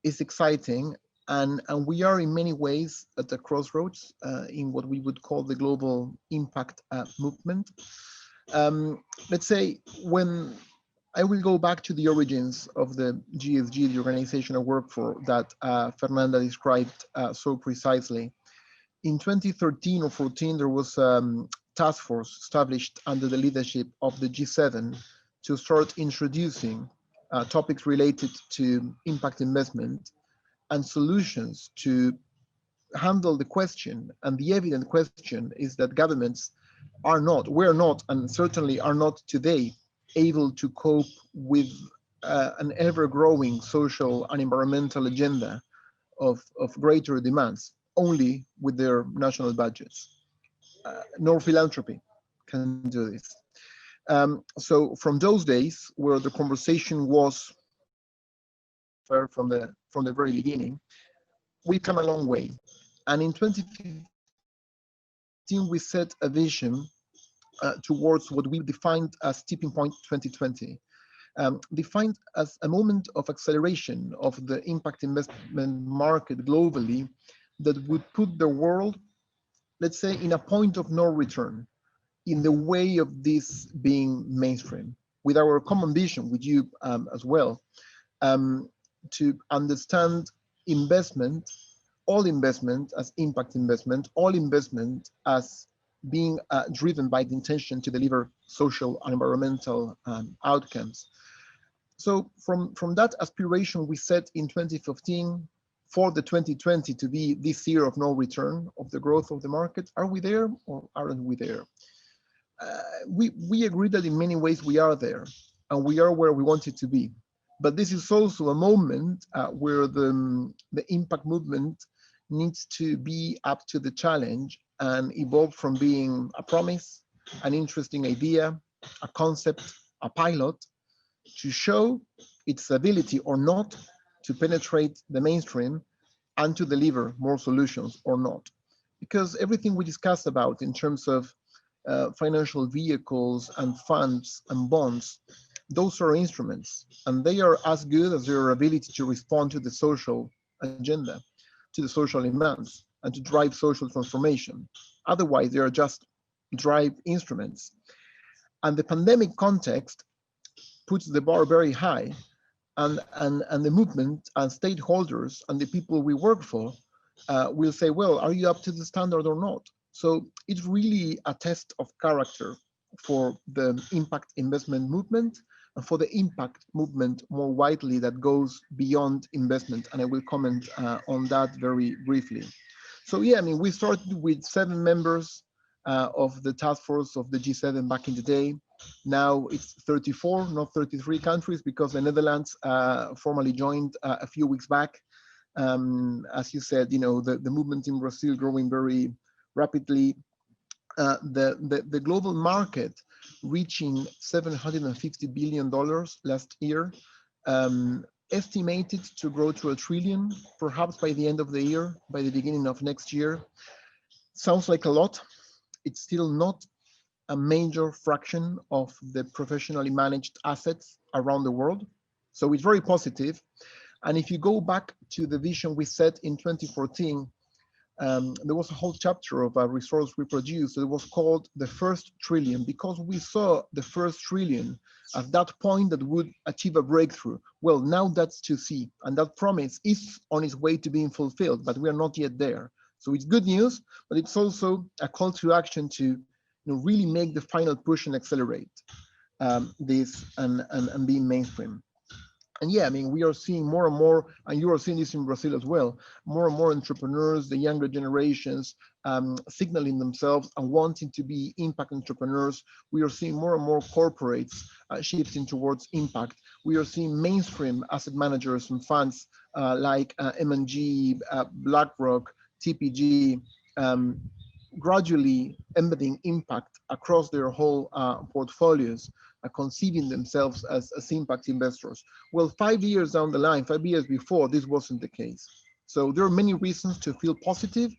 is exciting. And we are in many ways at the crossroads in what we would call the global impact movement. Let's say, when I will go back to the origins of the GSG, the organization I work for, that Fernanda described so precisely. In 2013 or 14, there was a task force established under the leadership of the G7 to start introducing topics related to impact investment and solutions to handle the question. And the evident question is that governments we're not, and certainly are not today, able to cope with an ever-growing social and environmental agenda of greater demands only with their national budgets. Nor philanthropy can do this. So from those days where the conversation was from the very beginning, we've come a long way. And in 2015, we set a vision towards what we defined as Tipping Point 2020, defined as a moment of acceleration of the impact investment market globally that would put the world let's say, in a point of no return, in the way of this being mainstream, with our common vision, with you as well, to understand investment, all investment as impact investment, all investment as being driven by the intention to deliver social and environmental outcomes. So from that aspiration we set in 2015 for the 2020 to be this year of no return of the growth of the market, are we there or aren't we there? We agree that in many ways we are there and we are where we wanted to be. But this is also a moment where the impact movement needs to be up to the challenge and evolve from being a promise, an interesting idea, a concept, a pilot, to show its ability or not to penetrate the mainstream and to deliver more solutions or not. Because everything we discussed about in terms of financial vehicles and funds and bonds, those are instruments, and they are as good as their ability to respond to the social agenda, to the social demands, and to drive social transformation. Otherwise, they are just drive instruments. And the pandemic context puts the bar very high, and the movement and stakeholders and the people we work for will say, well, are you up to the standard or not? So it's really a test of character for the impact investment movement and for the impact movement more widely that goes beyond investment. And I will comment on that very briefly. So yeah, I mean, we started with 7 members of the task force of the G7 back in the day. Now it's 34, not 33 countries, because the Netherlands formally joined a few weeks back. As you said, you know, the movement in Brazil growing very rapidly. The global market reaching $750 billion last year, estimated to grow to $1 trillion, perhaps by the end of the year, by the beginning of next year. Sounds like a lot. It's still not a major fraction of the professionally managed assets around the world. So it's very positive. And if you go back to the vision we set in 2014, there was a whole chapter of a resource we produced that was called the first trillion, because we saw the first trillion at that point that would achieve a breakthrough. Well, now that's to see, and that promise is on its way to being fulfilled, but we are not yet there. So it's good news, but it's also a call to action to really make the final push and accelerate this and be mainstream. And yeah, I mean, we are seeing more and more, and you are seeing this in Brazil as well, more and more entrepreneurs, the younger generations, signaling themselves and wanting to be impact entrepreneurs. We are seeing more and more corporates shifting towards impact. We are seeing mainstream asset managers and funds like M&G, BlackRock, TPG, gradually embedding impact across their whole portfolios, conceiving themselves as impact investors. Well, 5 years down the line, 5 years before, this wasn't the case. So there are many reasons to feel positive,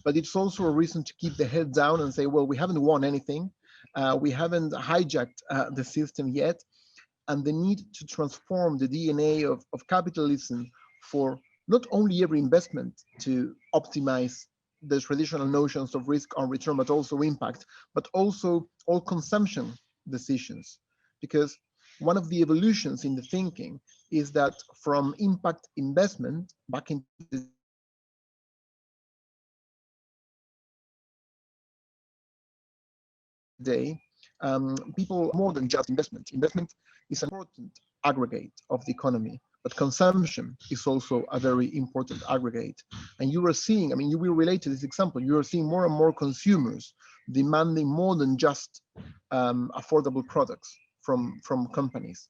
but it's also a reason to keep the head down and say, well, we haven't won anything. We haven't hijacked the system yet. And the need to transform the DNA of capitalism for not only every investment to optimize the traditional notions of risk on return, but also impact, but also all consumption decisions. Because one of the evolutions in the thinking is that from impact investment back in the day, people more than just investment. Investment is an important aggregate of the economy, but consumption is also a very important aggregate. And you are seeing, I mean, you will relate to this example, you are seeing more and more consumers demanding more than just affordable products from companies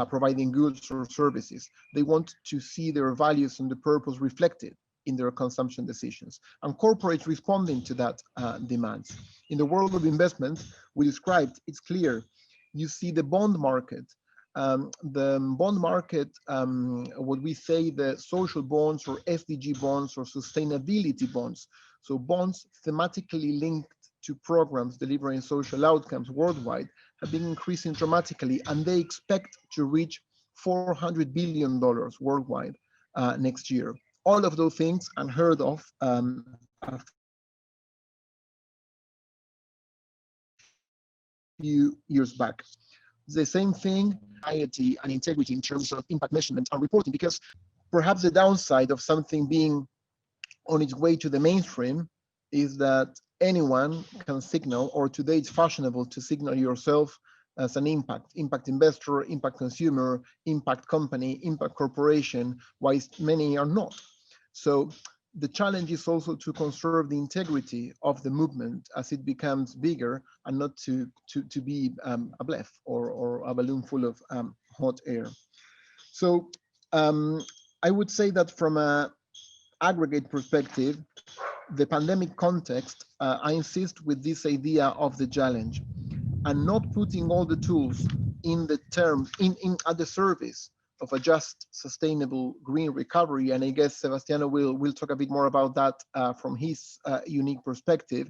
providing goods or services. They want to see their values and the purpose reflected in their consumption decisions, and corporates responding to that demands. In the world of investment we described, it's clear. You see the bond market. What we say, the social bonds or SDG bonds or sustainability bonds. So bonds thematically linked to programs delivering social outcomes worldwide have been increasing dramatically, and they expect to reach $400 billion worldwide next year. All of those things unheard of few years back. The same thing, society and integrity in terms of impact measurement and reporting, because perhaps the downside of something being on its way to the mainstream is that anyone can signal, or today it's fashionable to signal yourself as an impact investor, impact consumer, impact company, impact corporation, whilst many are not. So the challenge is also to conserve the integrity of the movement as it becomes bigger, and not to be a bluff or a balloon full of hot air. So I would say that from an aggregate perspective, the pandemic context, I insist with this idea of the challenge, and not putting all the tools in the terms at the service of a just, sustainable green recovery. And I guess Sebastiano will talk a bit more about that from his unique perspective.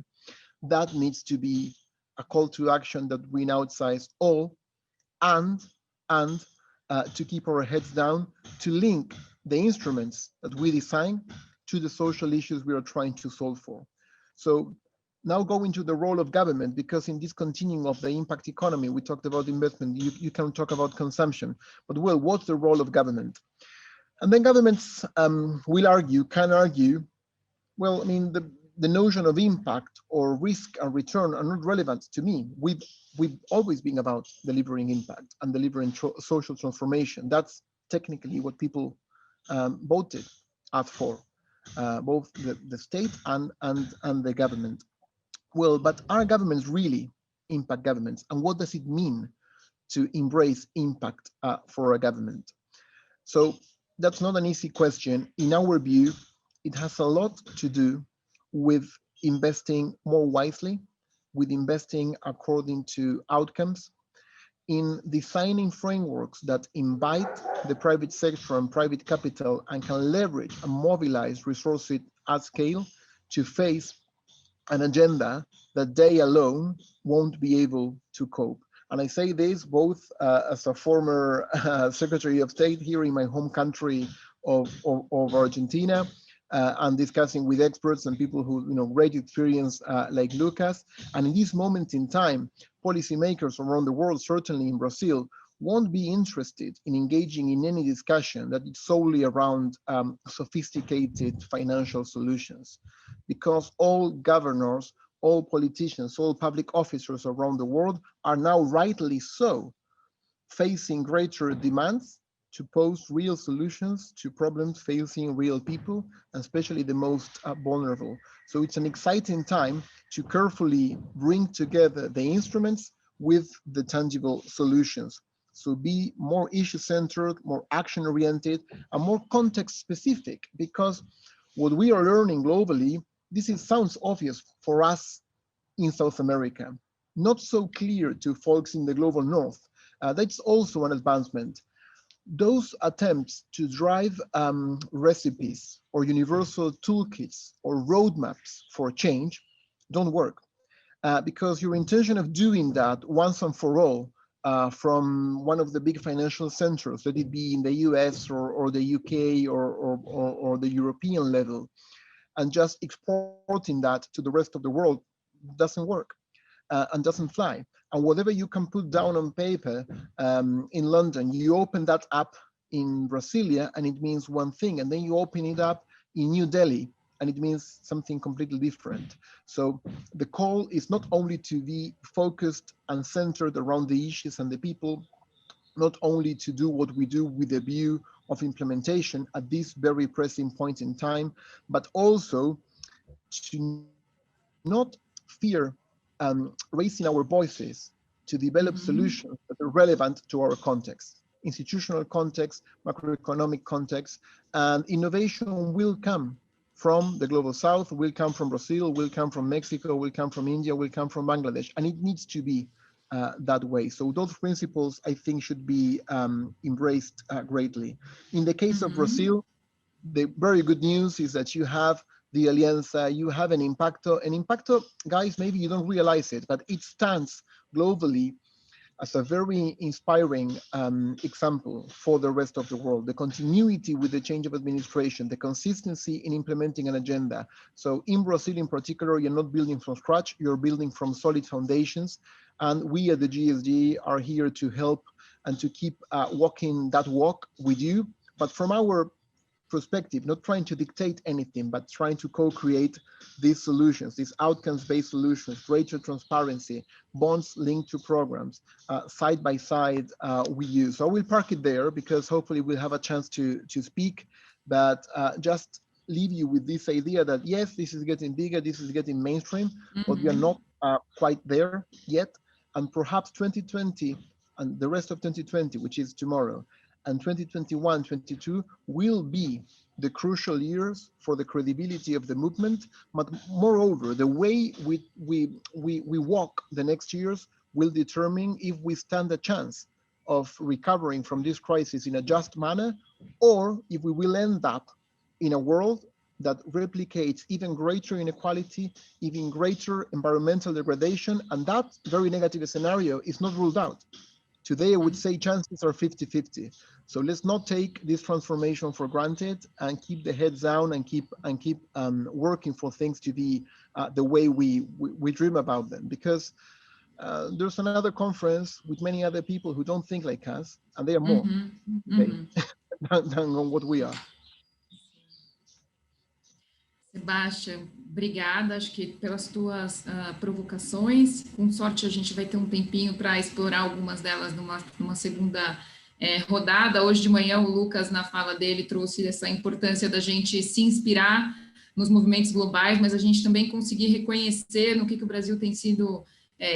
That needs to be a call to action that we now outsize all, and to keep our heads down, to link the instruments that we design to the social issues we are trying to solve for. So now go into the role of government, because in this continuum of the impact economy, we talked about investment, you can talk about consumption, but well, what's the role of government? And then governments can argue, well, I mean, the notion of impact or risk and return are not relevant to me. We've always been about delivering impact and delivering social transformation. That's technically what people voted us for, both the state and the government. Well, but are governments really impact governments? And what does it mean to embrace impact for a government? So that's not an easy question. In our view, it has a lot to do with investing more wisely, with investing according to outcomes, in designing frameworks that invite the private sector and private capital and can leverage and mobilize resources at scale to face an agenda that they alone won't be able to cope. And I say this both as a former Secretary of State here in my home country of Argentina, and discussing with experts and people who, great experience like Lucas. And in this moment in time, policymakers around the world, certainly in Brazil, won't be interested in engaging in any discussion that is solely around sophisticated financial solutions, because all governors, all politicians, all public officers around the world are now, rightly so, facing greater demands to pose real solutions to problems facing real people, especially the most vulnerable. So it's an exciting time to carefully bring together the instruments with the tangible solutions. So be more issue-centered, more action-oriented, and more context-specific, because what we are learning globally, sounds obvious for us in South America, not so clear to folks in the global north. That's also an advancement. Those attempts to drive recipes or universal toolkits or roadmaps for change don't work, because your intention of doing that once and for all from one of the big financial centers, let it be in the US or the UK or the European level, and just exporting that to the rest of the world doesn't work and doesn't fly. And whatever you can put down on paper in London, you open that up in Brasilia and it means one thing, and then you open it up in New Delhi and it means something completely different. So the call is not only to be focused and centered around the issues and the people, not only to do what we do with a view of implementation at this very pressing point in time, but also to not fear raising our voices to develop solutions that are relevant to our context, institutional context, macroeconomic context, and innovation will come from the global south, will come from Brazil, will come from Mexico, will come from India, will come from Bangladesh, and it needs to be that way. So those principles, I think, should be embraced greatly. In the case of Brazil, the very good news is that you have the Alianza, you have an Impacto. And Impacto, guys, maybe you don't realize it, but it stands globally as a very inspiring example for the rest of the world. The continuity with the change of administration, the consistency in implementing an agenda. So in Brazil in particular, you're not building from scratch, you're building from solid foundations. And we at the GSG are here to help and to keep walking that walk with you. But from our perspective, not trying to dictate anything, but trying to co-create these solutions, these outcomes-based solutions, greater transparency, bonds linked to programs, side by side with you. So I will park it there because hopefully we'll have a chance to speak, but just leave you with this idea that yes, this is getting bigger, this is getting mainstream, but we are not quite there yet. And perhaps 2020 and the rest of 2020, which is tomorrow, and 2021, 22 will be the crucial years for the credibility of the movement. But moreover, the way we walk the next years will determine if we stand a chance of recovering from this crisis in a just manner, or if we will end up in a world that replicates even greater inequality, even greater environmental degradation, and that very negative scenario is not ruled out. Today, I would say chances are 50-50. So let's not take this transformation for granted and keep the heads down and keep working for things to be the way we dream about them. Because there's another conference with many other people who don't think like us, and they are more than what we are. Sebastião, obrigada, acho que pelas tuas provocações. Com sorte, a gente vai ter um tempinho para explorar algumas delas numa segunda rodada. Hoje de manhã, o Lucas, na fala dele, trouxe essa importância da gente se inspirar nos movimentos globais, mas a gente também conseguir reconhecer no que o Brasil tem sido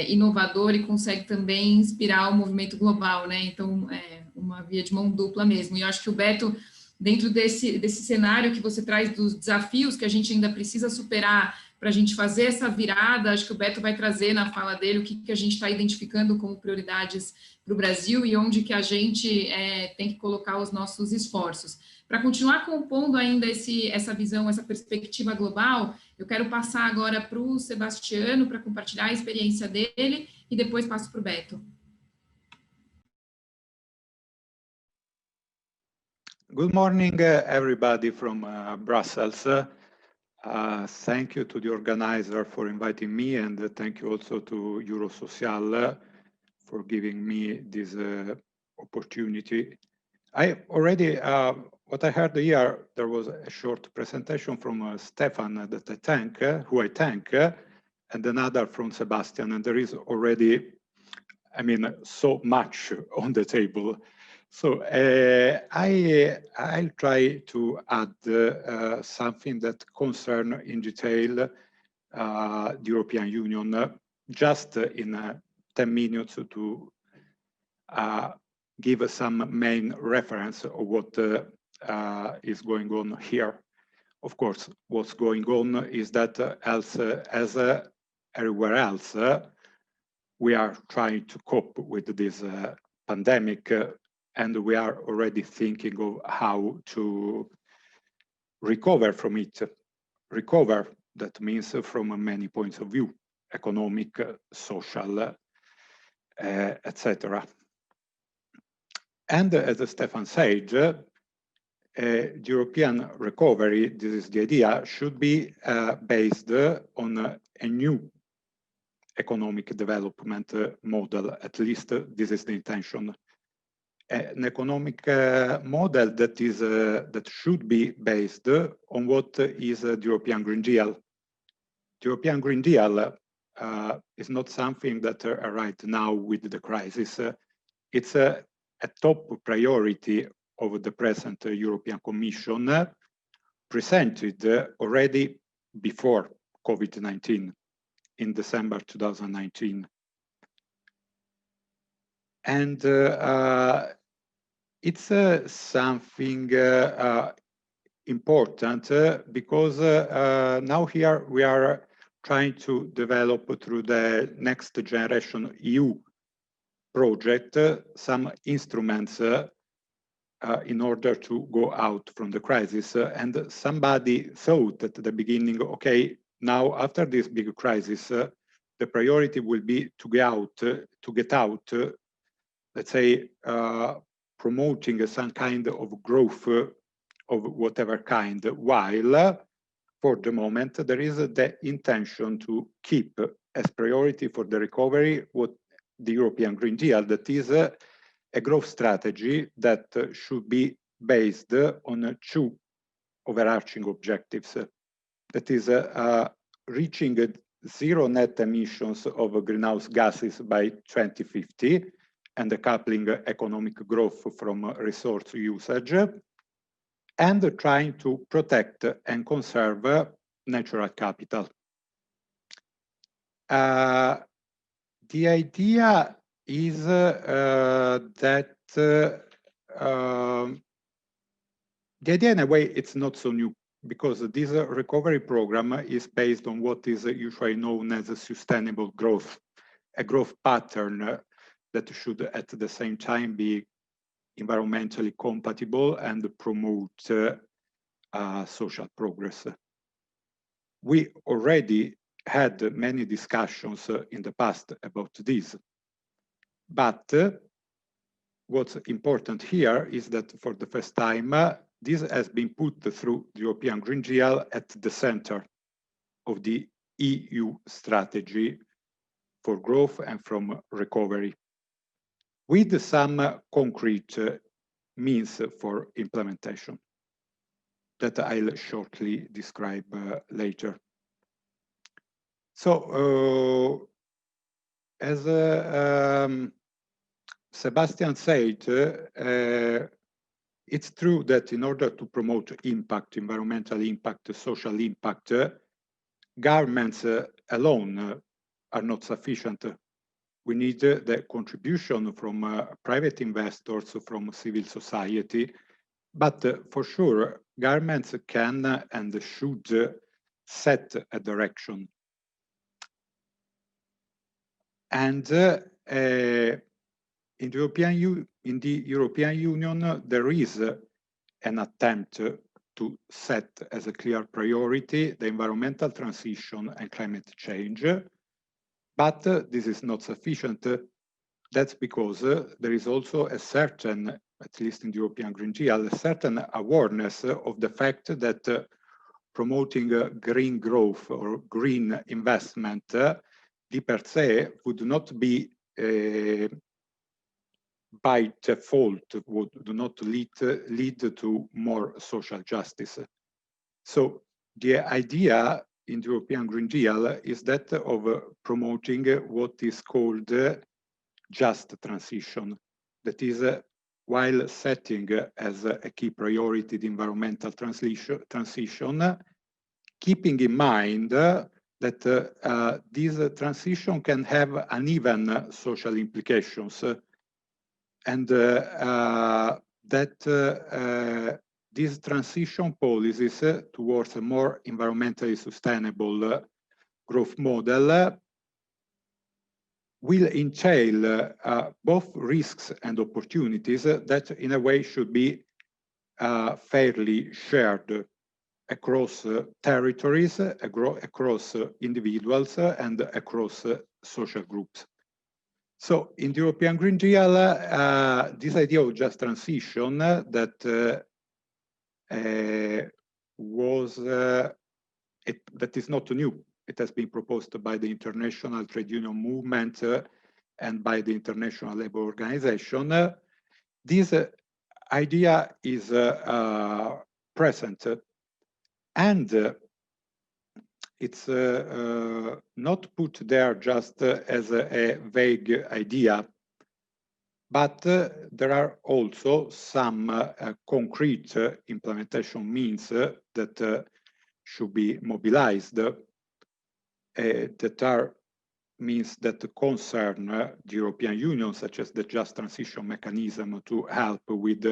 inovador e consegue também inspirar o movimento global, né? Então, é uma via de mão dupla mesmo. E eu acho que o Beto, dentro desse cenário que você traz dos desafios que a gente ainda precisa superar para a gente fazer essa virada, acho que o Beto vai trazer na fala dele o que a gente está identificando como prioridades para o Brasil e onde que a gente tem que colocar os nossos esforços. Para continuar compondo ainda essa visão, essa perspectiva global, eu quero passar agora para o Sebastiano para compartilhar a experiência dele e depois passo para o Beto. Good morning, everybody from Brussels. Thank you to the organizer for inviting me, and thank you also to Eurosocial for giving me this opportunity. I already, what I heard here, there was a short presentation from Stefan that I thank, who I thank, and another from Sebastian, and there is already, I mean, so much on the table. So I'll try to add something that concerns in detail the European Union, just in 10 minutes to give some main reference of what is going on here. Of course, what's going on is that as everywhere else, we are trying to cope with this pandemic, and we are already thinking of how to recover from it. Recover, that means from many points of view, economic, social, etc. And as Stefan said, European recovery, this is the idea, should be based on a new economic development model. At least this is the intention. An economic model that is that should be based on what is the European Green Deal. The European Green Deal is not something that right now with the crisis. It's a top priority of the present European Commission, presented already before COVID-19 in December 2019. And it's something important because now here we are trying to develop through the Next Generation EU project some instruments in order to go out from the crisis. And somebody thought at the beginning, okay, now after this big crisis, the priority will be to get out let's say, promoting some kind of growth of whatever kind, while for the moment there is the intention to keep as priority for the recovery what the European Green Deal, that is a growth strategy that should be based on two overarching objectives. That is reaching zero net emissions of greenhouse gases by 2050 and decoupling economic growth from resource usage, and trying to protect and conserve natural capital. The idea is that the idea in a way it's not so new, because this recovery program is based on what is usually known as a sustainable growth, a growth pattern that should at the same time be environmentally compatible and promote social progress. We already had many discussions in the past about this, but what's important here is that for the first time, this has been put through the European Green Deal at the center of the EU strategy for growth and from recovery, with some concrete means for implementation that I'll shortly describe later. So, as Sebastian said, it's true that in order to promote impact, environmental impact, social impact, governments alone are not sufficient. We need the contribution from private investors, from civil society, but for sure, governments can and should set a direction. And in the European Union, there is an attempt to set as a clear priority the environmental transition and climate change, but this is not sufficient. That's because there is also a certain, at least in the European Green Deal, a certain awareness of the fact that promoting green growth or green investment di per se would not be by default, would not lead to more social justice. So the idea in the European Green Deal is that of promoting what is called just transition. That is, while setting as a key priority the environmental transition, keeping in mind that this transition can have uneven social implications, and that these transition policies towards a more environmentally sustainable growth model will entail both risks and opportunities that in a way should be fairly shared across territories, across individuals, and across social groups. So in the European Green Deal, this idea of just transition that that is not new. It has been proposed by the International Trade Union Movement and by the International Labour Organization. This idea is present, and it's not put there just as a vague idea, but there are also some concrete implementation means that should be mobilized, that are means that concern the European Union, such as the Just Transition Mechanism to help with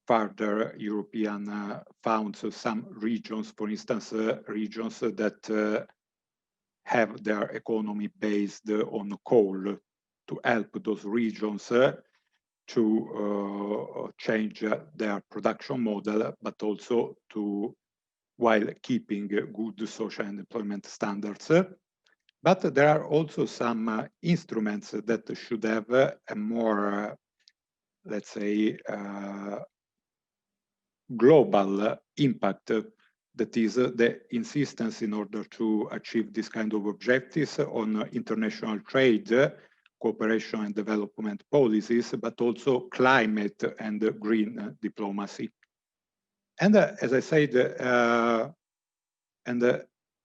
further European funds. Some regions, for instance, regions that have their economy based on coal, to help those regions to change their production model, but also to, while keeping good social and employment standards. But there are also some instruments that should have a more, let's say, global impact. That is the insistence in order to achieve this kind of objectives on international trade, cooperation and development policies, but also climate and green diplomacy. And as I said,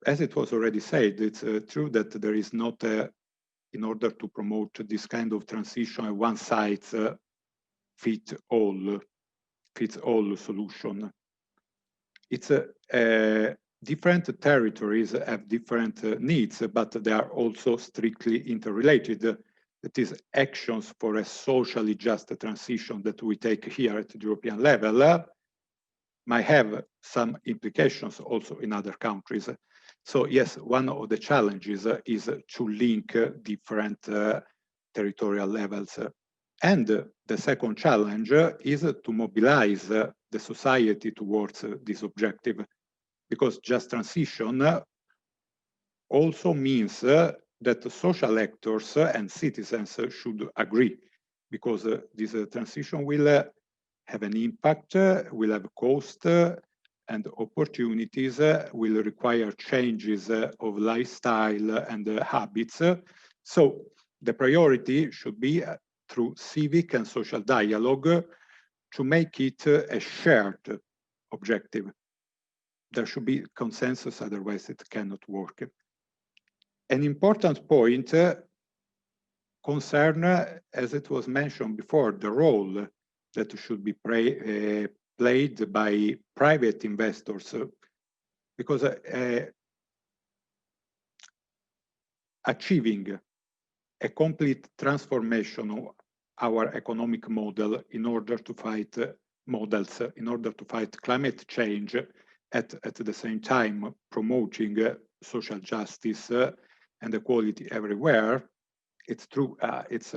as it was already said, it's true that there is not, in order to promote this kind of transition, a one-size-fits-all solution. It's different territories have different needs, but they are also strictly interrelated. That is, actions for a socially just transition that we take here at the European level might have some implications also in other countries. So yes, one of the challenges is to link different territorial levels. And the second challenge is to mobilize the society towards this objective, because just transition also means that the social actors and citizens should agree, because this transition will have an impact, will have cost and opportunities, will require changes of lifestyle and habits. So the priority should be through civic and social dialogue to make it a shared objective. There should be consensus, otherwise it cannot work. An important point concerns, as it was mentioned before, the role that should be played by private investors, because achieving a complete transformation of our economic model in order to fight climate change, at the same time promoting social justice and equality everywhere. It's true, it's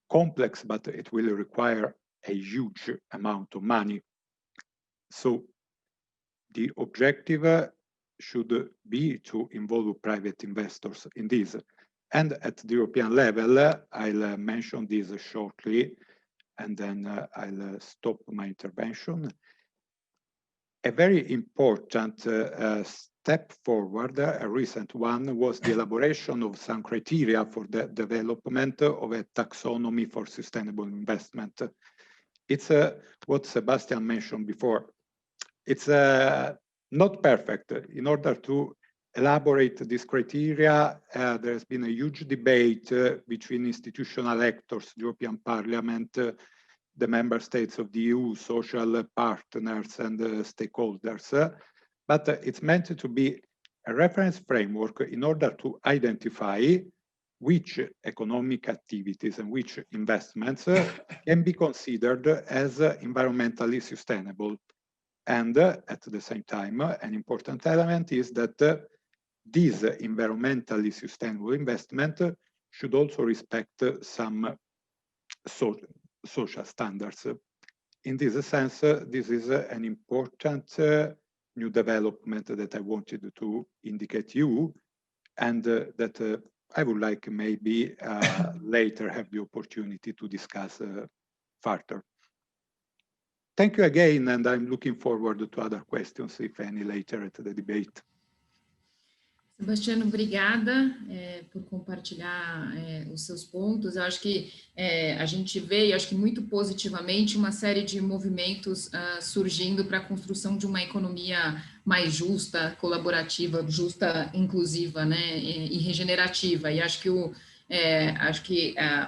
complex, but it will require a huge amount of money. So the objective should be to involve private investors in this. And at the European level, I'll mention this shortly, and then I'll stop my intervention. A very important step forward, a recent one, was the elaboration of some criteria for the development of a taxonomy for sustainable investment. It's what Sebastian mentioned before. It's not perfect. In order to elaborate this criteria, there's been a huge debate between institutional actors, the European Parliament, the member states of the EU, social partners and stakeholders. But it's meant to be a reference framework in order to identify which economic activities and which investments can be considered as environmentally sustainable. And at the same time, an important element is that this environmentally sustainable investment should also respect some social standards. In this sense, this is an important new development that I wanted to indicate you, and that I would like maybe later have the opportunity to discuss further. Thank you again, and I'm looking forward to other questions, if any, later at the debate. Sebastiano, obrigada por compartilhar os seus pontos. Eu acho que a gente vê, acho que muito positivamente, uma série de movimentos surgindo para a construção de uma economia mais justa, colaborativa, justa, inclusiva, né, e regenerativa. E acho que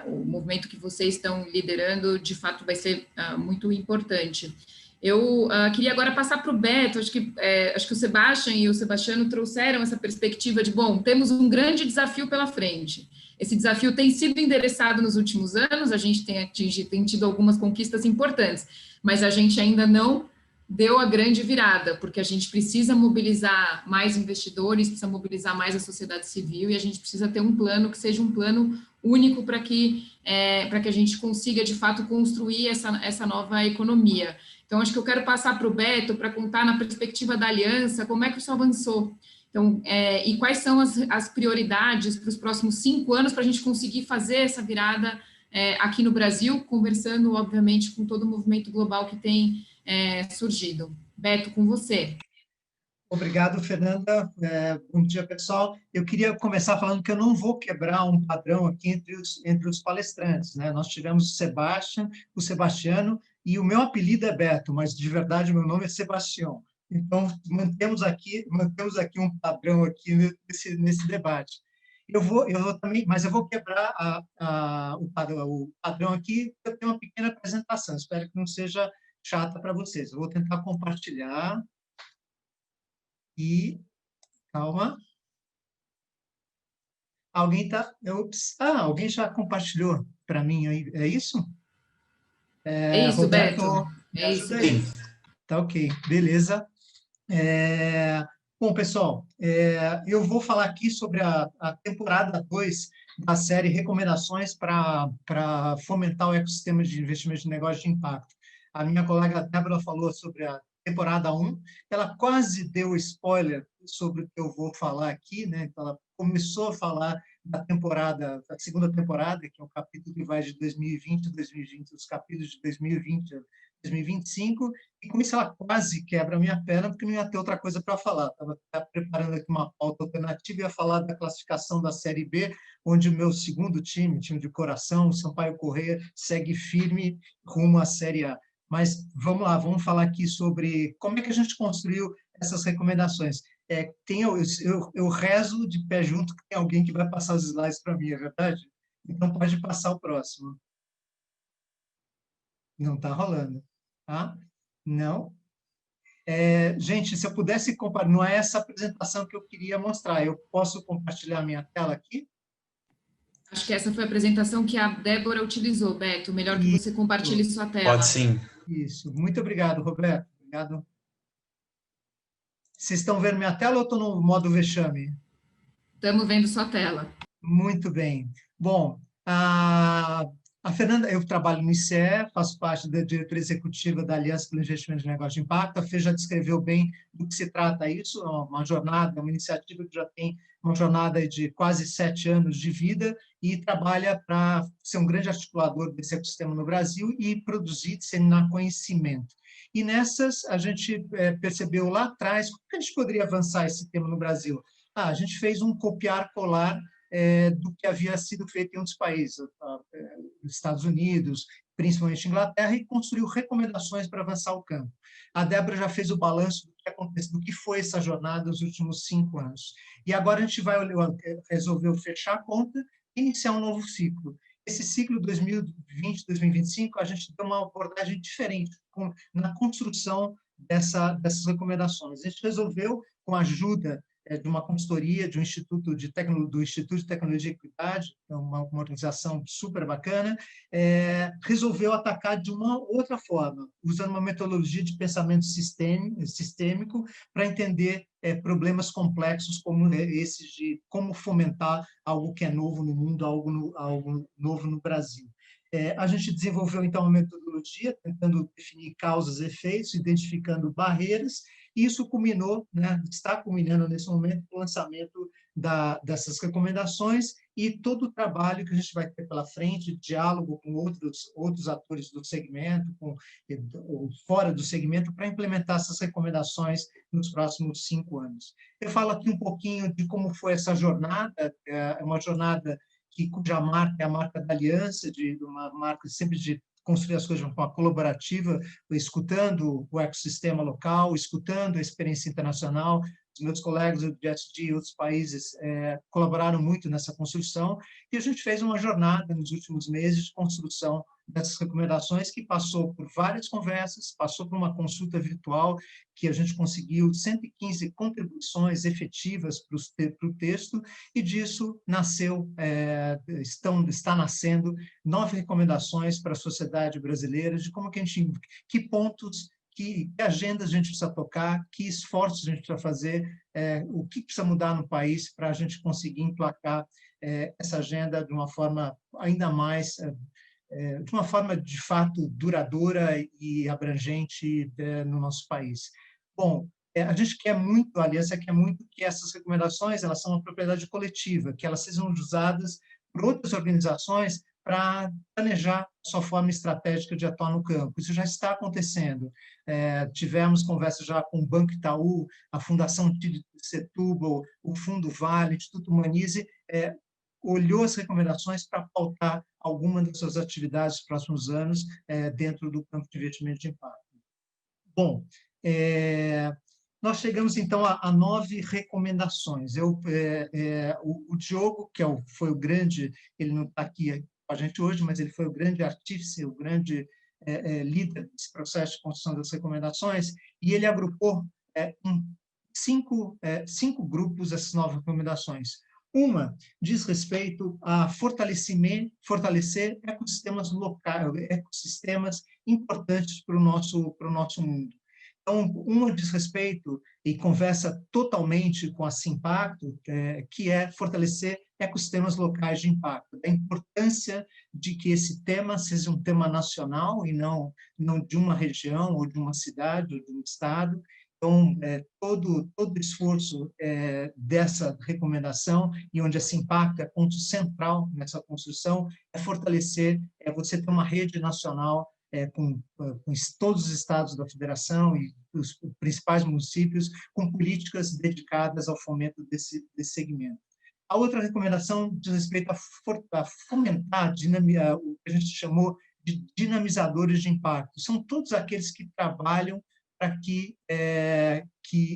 o movimento que vocês estão liderando, de fato, vai ser muito importante. Eu queria agora passar para o Beto. Acho que o Sebastian e o Sebastiano trouxeram essa perspectiva de, bom, temos um grande desafio pela frente. Esse desafio tem sido endereçado nos últimos anos, a gente tem tido algumas conquistas importantes, mas a gente ainda não deu a grande virada, porque a gente precisa mobilizar mais investidores, precisa mobilizar mais a sociedade civil, e a gente precisa ter um plano que seja um plano único para que a gente consiga, de fato, construir essa nova economia. Então, acho que eu quero passar para o Beto para contar, na perspectiva da aliança, como é que isso avançou. Então, e quais são as prioridades para os próximos 5 anos para a gente conseguir fazer essa virada aqui no Brasil, conversando, obviamente, com todo o movimento global que tem surgido. Beto, com você. Obrigado, Fernanda. Bom dia, pessoal. Eu queria começar falando que eu não vou quebrar um padrão aqui entre os palestrantes, né? Nós tivemos o Sebastiano, e o meu apelido é Beto, mas de verdade o meu nome é Sebastião. Então, mantemos aqui um padrão aqui nesse debate. Eu vou também, mas eu vou quebrar o padrão aqui. Eu tenho uma pequena apresentação. Espero que não seja chata para vocês. Eu vou tentar compartilhar. E, calma. Alguém alguém já compartilhou para mim aí, é isso? É isso, Roberto, Beto. É isso aí. Tá ok, beleza. Bom, pessoal, eu vou falar aqui sobre a temporada 2 da série Recomendações para fomentar o ecossistema de investimento de negócio de impacto. A minha colega Débora falou sobre a temporada 1, ela quase deu spoiler sobre o que eu vou falar aqui, né? Então, ela começou a falar da segunda temporada, que é o capítulo que vai de 2020 a 2020, os capítulos de 2020 a 2025, e com isso ela quase quebra a minha perna, porque não ia ter outra coisa para falar. Estava preparando aqui uma pauta alternativa, ia falar da classificação da Série B, onde o meu segundo time de coração, o Sampaio Corrêa, segue firme rumo à Série A. Mas vamos lá, vamos falar aqui sobre como é que a gente construiu essas recomendações. Eu rezo de pé junto que tem alguém que vai passar os slides para mim, é verdade? Então pode passar o próximo. Não está rolando. Tá? Não? Gente, se eu pudesse compartilhar, não é essa apresentação que eu queria mostrar. Eu posso compartilhar a minha tela aqui? Acho que essa foi a apresentação que a Débora utilizou, Beto. Melhor que você compartilhe sua tela. Pode sim. Isso. Muito obrigado, Roberto. Obrigado. Vocês estão vendo minha tela ou eu estou no modo vexame? Estamos vendo sua tela. Muito bem. Bom, a Fernanda, eu trabalho no ICE, faço parte da diretoria executiva da Aliança pelo Investimento de Negócio de Impacto. A Fê já descreveu bem do que se trata isso, uma jornada, uma iniciativa que já tem uma jornada de quase 7 anos de vida e trabalha para ser um grande articulador desse ecossistema no Brasil e produzir, disseminar conhecimento. E nessas, a gente percebeu lá atrás, como que a gente poderia avançar esse tema no Brasil? A gente fez um copiar-colar do que havia sido feito em outros países, Estados Unidos, principalmente Inglaterra, e construiu recomendações para avançar o campo. A Débora já fez o balanço do que aconteceu, do que foi essa jornada nos últimos 5 anos. E agora a gente resolveu fechar a conta e iniciar um novo ciclo. Esse ciclo 2020-2025, a gente deu uma abordagem diferente na construção dessas recomendações. A gente resolveu, com a ajuda de uma consultoria do Instituto de Tecnologia e Equidade, uma organização super bacana, resolveu atacar de uma outra forma, usando uma metodologia de pensamento sistêmico para entender problemas complexos como esses de como fomentar algo que é novo no mundo, algo novo no Brasil. A gente desenvolveu, então, uma metodologia tentando definir causas e efeitos, identificando barreiras, e isso culminou, né, está culminando nesse momento, o lançamento dessas recomendações e todo o trabalho que a gente vai ter pela frente, diálogo com outros atores do segmento, ou fora do segmento, para implementar essas recomendações nos próximos 5 anos. Eu falo aqui um pouquinho de como foi essa jornada, uma jornada cuja marca é a marca da aliança, uma marca sempre de construir as coisas de uma forma colaborativa, escutando o ecossistema local, escutando a experiência internacional. Os meus colegas do GSG e outros países colaboraram muito nessa construção, e a gente fez uma jornada nos últimos meses de construção dessas recomendações, que passou por várias conversas, passou por uma consulta virtual, que a gente conseguiu 115 contribuições efetivas para o texto, e disso está nascendo 9 recomendações para a sociedade brasileira, de como que pontos, que agendas a gente precisa tocar, que esforços a gente precisa fazer, o que precisa mudar no país para a gente conseguir emplacar essa agenda de uma forma ainda mais, de uma forma de fato duradoura e abrangente no nosso país. Bom, a gente quer muito, a Aliança quer muito que essas recomendações elas são uma propriedade coletiva, que elas sejam usadas por outras organizações para planejar a sua forma estratégica de atuar no campo. Isso já está acontecendo. Tivemos conversa já com o Banco Itaú, a Fundação Setúbal, o Fundo Vale, o Instituto Humanize, olhou as recomendações para pautar alguma das suas atividades nos próximos anos dentro do campo de investimento de impacto. Bom, nós chegamos, então, a 9 recomendações. O Diogo, que foi o grande, ele não está aqui com a gente hoje, mas ele foi o grande artífice, o grande líder desse processo de construção das recomendações, e ele agrupou em 5 grupos essas 9 recomendações. Uma diz respeito a fortalecer ecossistemas locais, ecossistemas importantes para o nosso mundo. Então, uma diz respeito e conversa totalmente com a Simpacto, que é fortalecer ecossistemas locais de impacto, a importância de que esse tema seja um tema nacional e não de uma região ou de uma cidade ou de um estado. Então, todo esforço dessa recomendação, e onde a Simpacto é ponto central nessa construção, é fortalecer, você ter uma rede nacional com todos os estados da federação e os principais municípios, com políticas dedicadas ao fomento desse segmento. A outra recomendação diz respeito a fomentar o que a gente chamou de dinamizadores de impacto. São todos aqueles que trabalham para que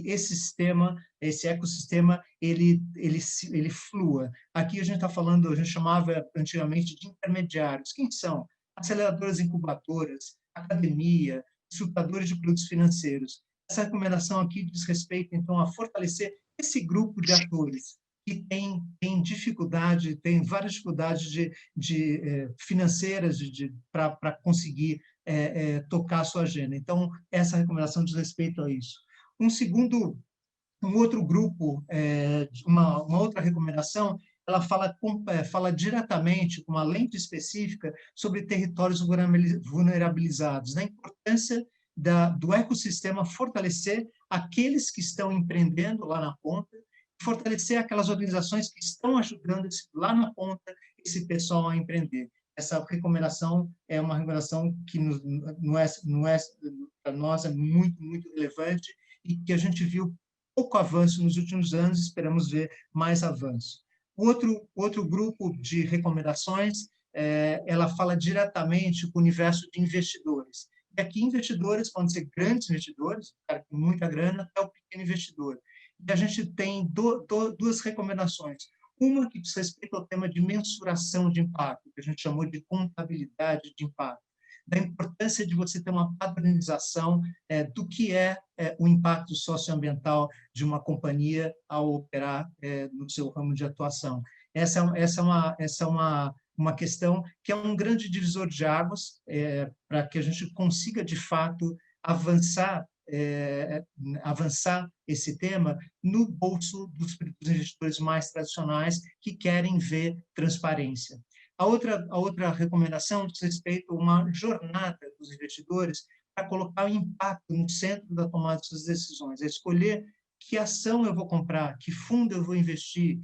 esse sistema, esse ecossistema, ele flua. Aqui a gente está falando, a gente chamava antigamente de intermediários. Quem são? Aceleradoras incubadoras, academia, estrutadores de produtos financeiros. Essa recomendação aqui diz respeito, então, a fortalecer esse grupo de atores que tem dificuldade, tem várias dificuldades financeiras para conseguir tocar a sua agenda. Então, essa recomendação diz respeito a isso. Um outro grupo, uma outra recomendação, ela fala diretamente, com uma lente específica, sobre territórios vulnerabilizados, da importância do ecossistema fortalecer aqueles que estão empreendendo lá na ponta, fortalecer aquelas organizações que estão ajudando lá na ponta esse pessoal a empreender. Essa recomendação é uma recomendação que para nós é muito, muito relevante e que a gente viu pouco avanço nos últimos anos, esperamos ver mais avanço. Outro grupo de recomendações, ela fala diretamente com o universo de investidores. E aqui investidores podem ser grandes investidores, cara com muita grana, até o pequeno investidor. E a gente tem duas recomendações. Uma que diz respeito ao tema de mensuração de impacto, que a gente chamou de contabilidade de impacto, da importância de você ter uma padronização do que é o impacto socioambiental de uma companhia ao operar no seu ramo de atuação. Essa é uma questão que é um grande divisor de águas para que a gente consiga, de fato, avançar esse tema no bolso dos investidores mais tradicionais que querem ver transparência. A outra recomendação diz respeito a uma jornada dos investidores para colocar o impacto no centro da tomada de suas decisões, é escolher que ação eu vou comprar, que fundo eu vou investir,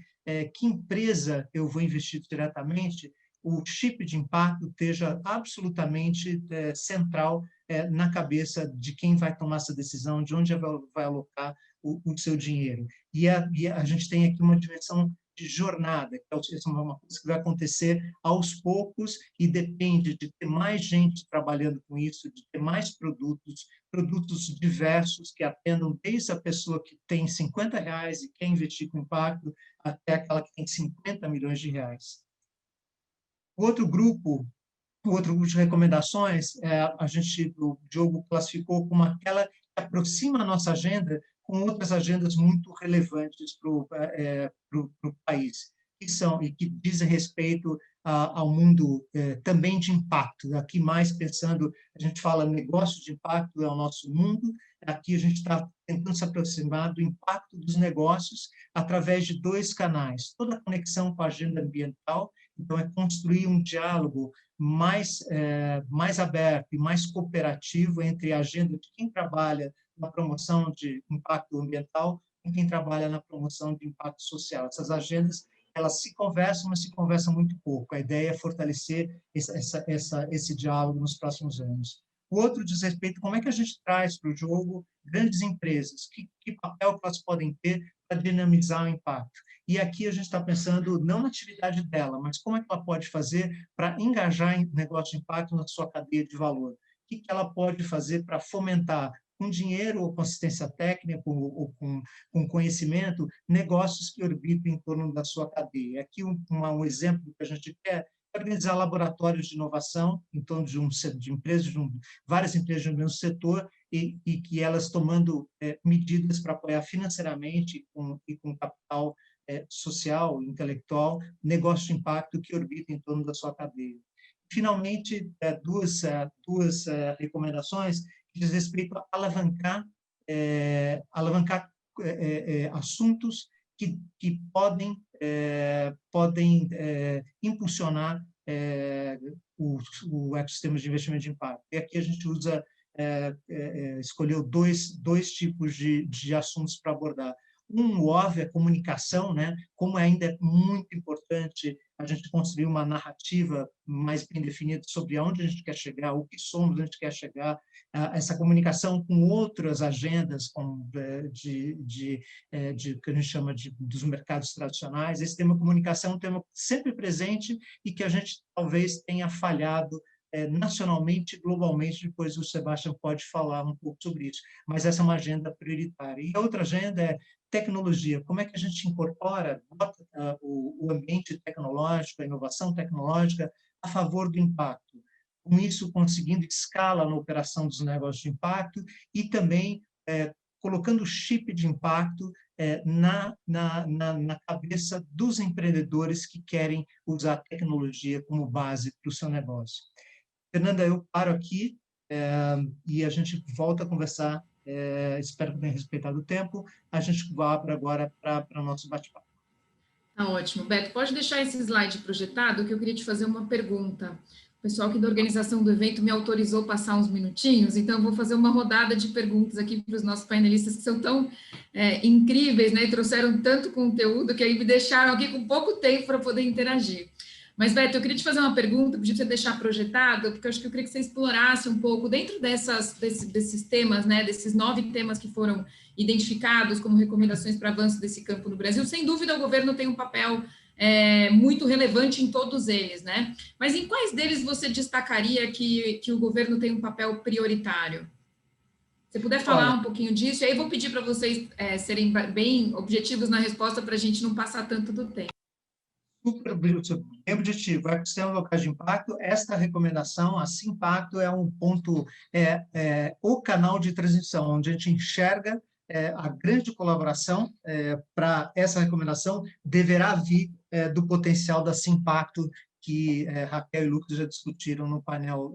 que empresa eu vou investir diretamente. O chip de impacto esteja absolutamente central na cabeça de quem vai tomar essa decisão, de onde vai alocar o seu dinheiro. E a gente tem aqui uma dimensão de jornada, que é uma coisa que vai acontecer aos poucos e depende de ter mais gente trabalhando com isso, de ter mais produtos diversos que atendam desde a pessoa que tem R$50 e quer investir com impacto até aquela que tem 50 milhões de reais. O outro grupo de recomendações, o Diogo classificou como aquela que aproxima a nossa agenda com outras agendas muito relevantes para o país, que dizem respeito ao mundo também de impacto. Aqui mais pensando, a gente fala negócio de impacto é o nosso mundo, aqui a gente está tentando se aproximar do impacto dos negócios através de 2 canais, toda a conexão com a agenda ambiental. Então, é construir um diálogo mais aberto e mais cooperativo entre a agenda de quem trabalha na promoção de impacto ambiental com quem trabalha na promoção de impacto social. Essas agendas, elas se conversam, mas se conversam muito pouco. A ideia é fortalecer esse diálogo nos próximos anos. O outro diz respeito a como é que a gente traz para o jogo grandes empresas, que papel que elas podem ter para dinamizar o impacto. E aqui a gente está pensando não na atividade dela, mas como é que ela pode fazer para engajar em negócio de impacto na sua cadeia de valor. O que ela pode fazer para fomentar, com dinheiro ou com assistência técnica ou com conhecimento, negócios que orbitam em torno da sua cadeia. Aqui um exemplo que a gente quer é organizar laboratórios de inovação em torno de empresas, várias empresas do mesmo setor, e que elas tomando medidas para apoiar financeiramente e com capital social, intelectual, negócio de impacto que orbita em torno da sua cadeia. Finalmente, duas recomendações que diz respeito a alavancar assuntos que podem impulsionar o ecossistema de investimento de impacto. E aqui a gente escolheu dois tipos de assuntos para abordar. O óbvio é comunicação, né? Como ainda é muito importante a gente construir uma narrativa mais bem definida sobre aonde a gente quer chegar, o que somos, onde a gente quer chegar, essa comunicação com outras agendas que a gente chama dos mercados tradicionais. Esse tema comunicação é um tema sempre presente e que a gente talvez tenha falhado nacionalmente e globalmente. Depois o Sebastião pode falar um pouco sobre isso, mas essa é uma agenda prioritária. E a outra agenda é tecnologia. Como é que a gente incorpora o ambiente tecnológico, a inovação tecnológica a favor do impacto? Com isso, conseguindo escala na operação dos negócios de impacto e também colocando chip de impacto na cabeça dos empreendedores que querem usar a tecnologia como base para o seu negócio. Fernanda, eu paro aqui e a gente volta a conversar. Espero que tenha respeitado o tempo. A gente abre agora para o nosso bate-papo. Tá ótimo. Beto, pode deixar esse slide projetado, que eu queria te fazer uma pergunta. O pessoal aqui da organização do evento me autorizou passar uns minutinhos, então eu vou fazer uma rodada de perguntas aqui para os nossos painelistas, que são tão incríveis, né? E trouxeram tanto conteúdo que aí me deixaram aqui com pouco tempo para poder interagir. Mas, Beto, eu queria te fazer uma pergunta, podia você deixar projetado, porque eu acho que eu queria que você explorasse um pouco, dentro desses temas, né, desses 9 temas que foram identificados como recomendações para avanço desse campo no Brasil. Sem dúvida, o governo tem um papel muito relevante em todos eles, né? Mas em quais deles você destacaria que o governo tem um papel prioritário? Se puder falar um pouquinho disso, e aí eu vou pedir para vocês serem bem objetivos na resposta para a gente não passar tanto do tempo. Super bem objetivo, ecossistema locais de impacto. Esta recomendação, a Simpacto, é um ponto, o canal de transição, onde a gente enxerga a grande colaboração para essa recomendação deverá vir do potencial da Simpacto, que Raquel e Lucas já discutiram no painel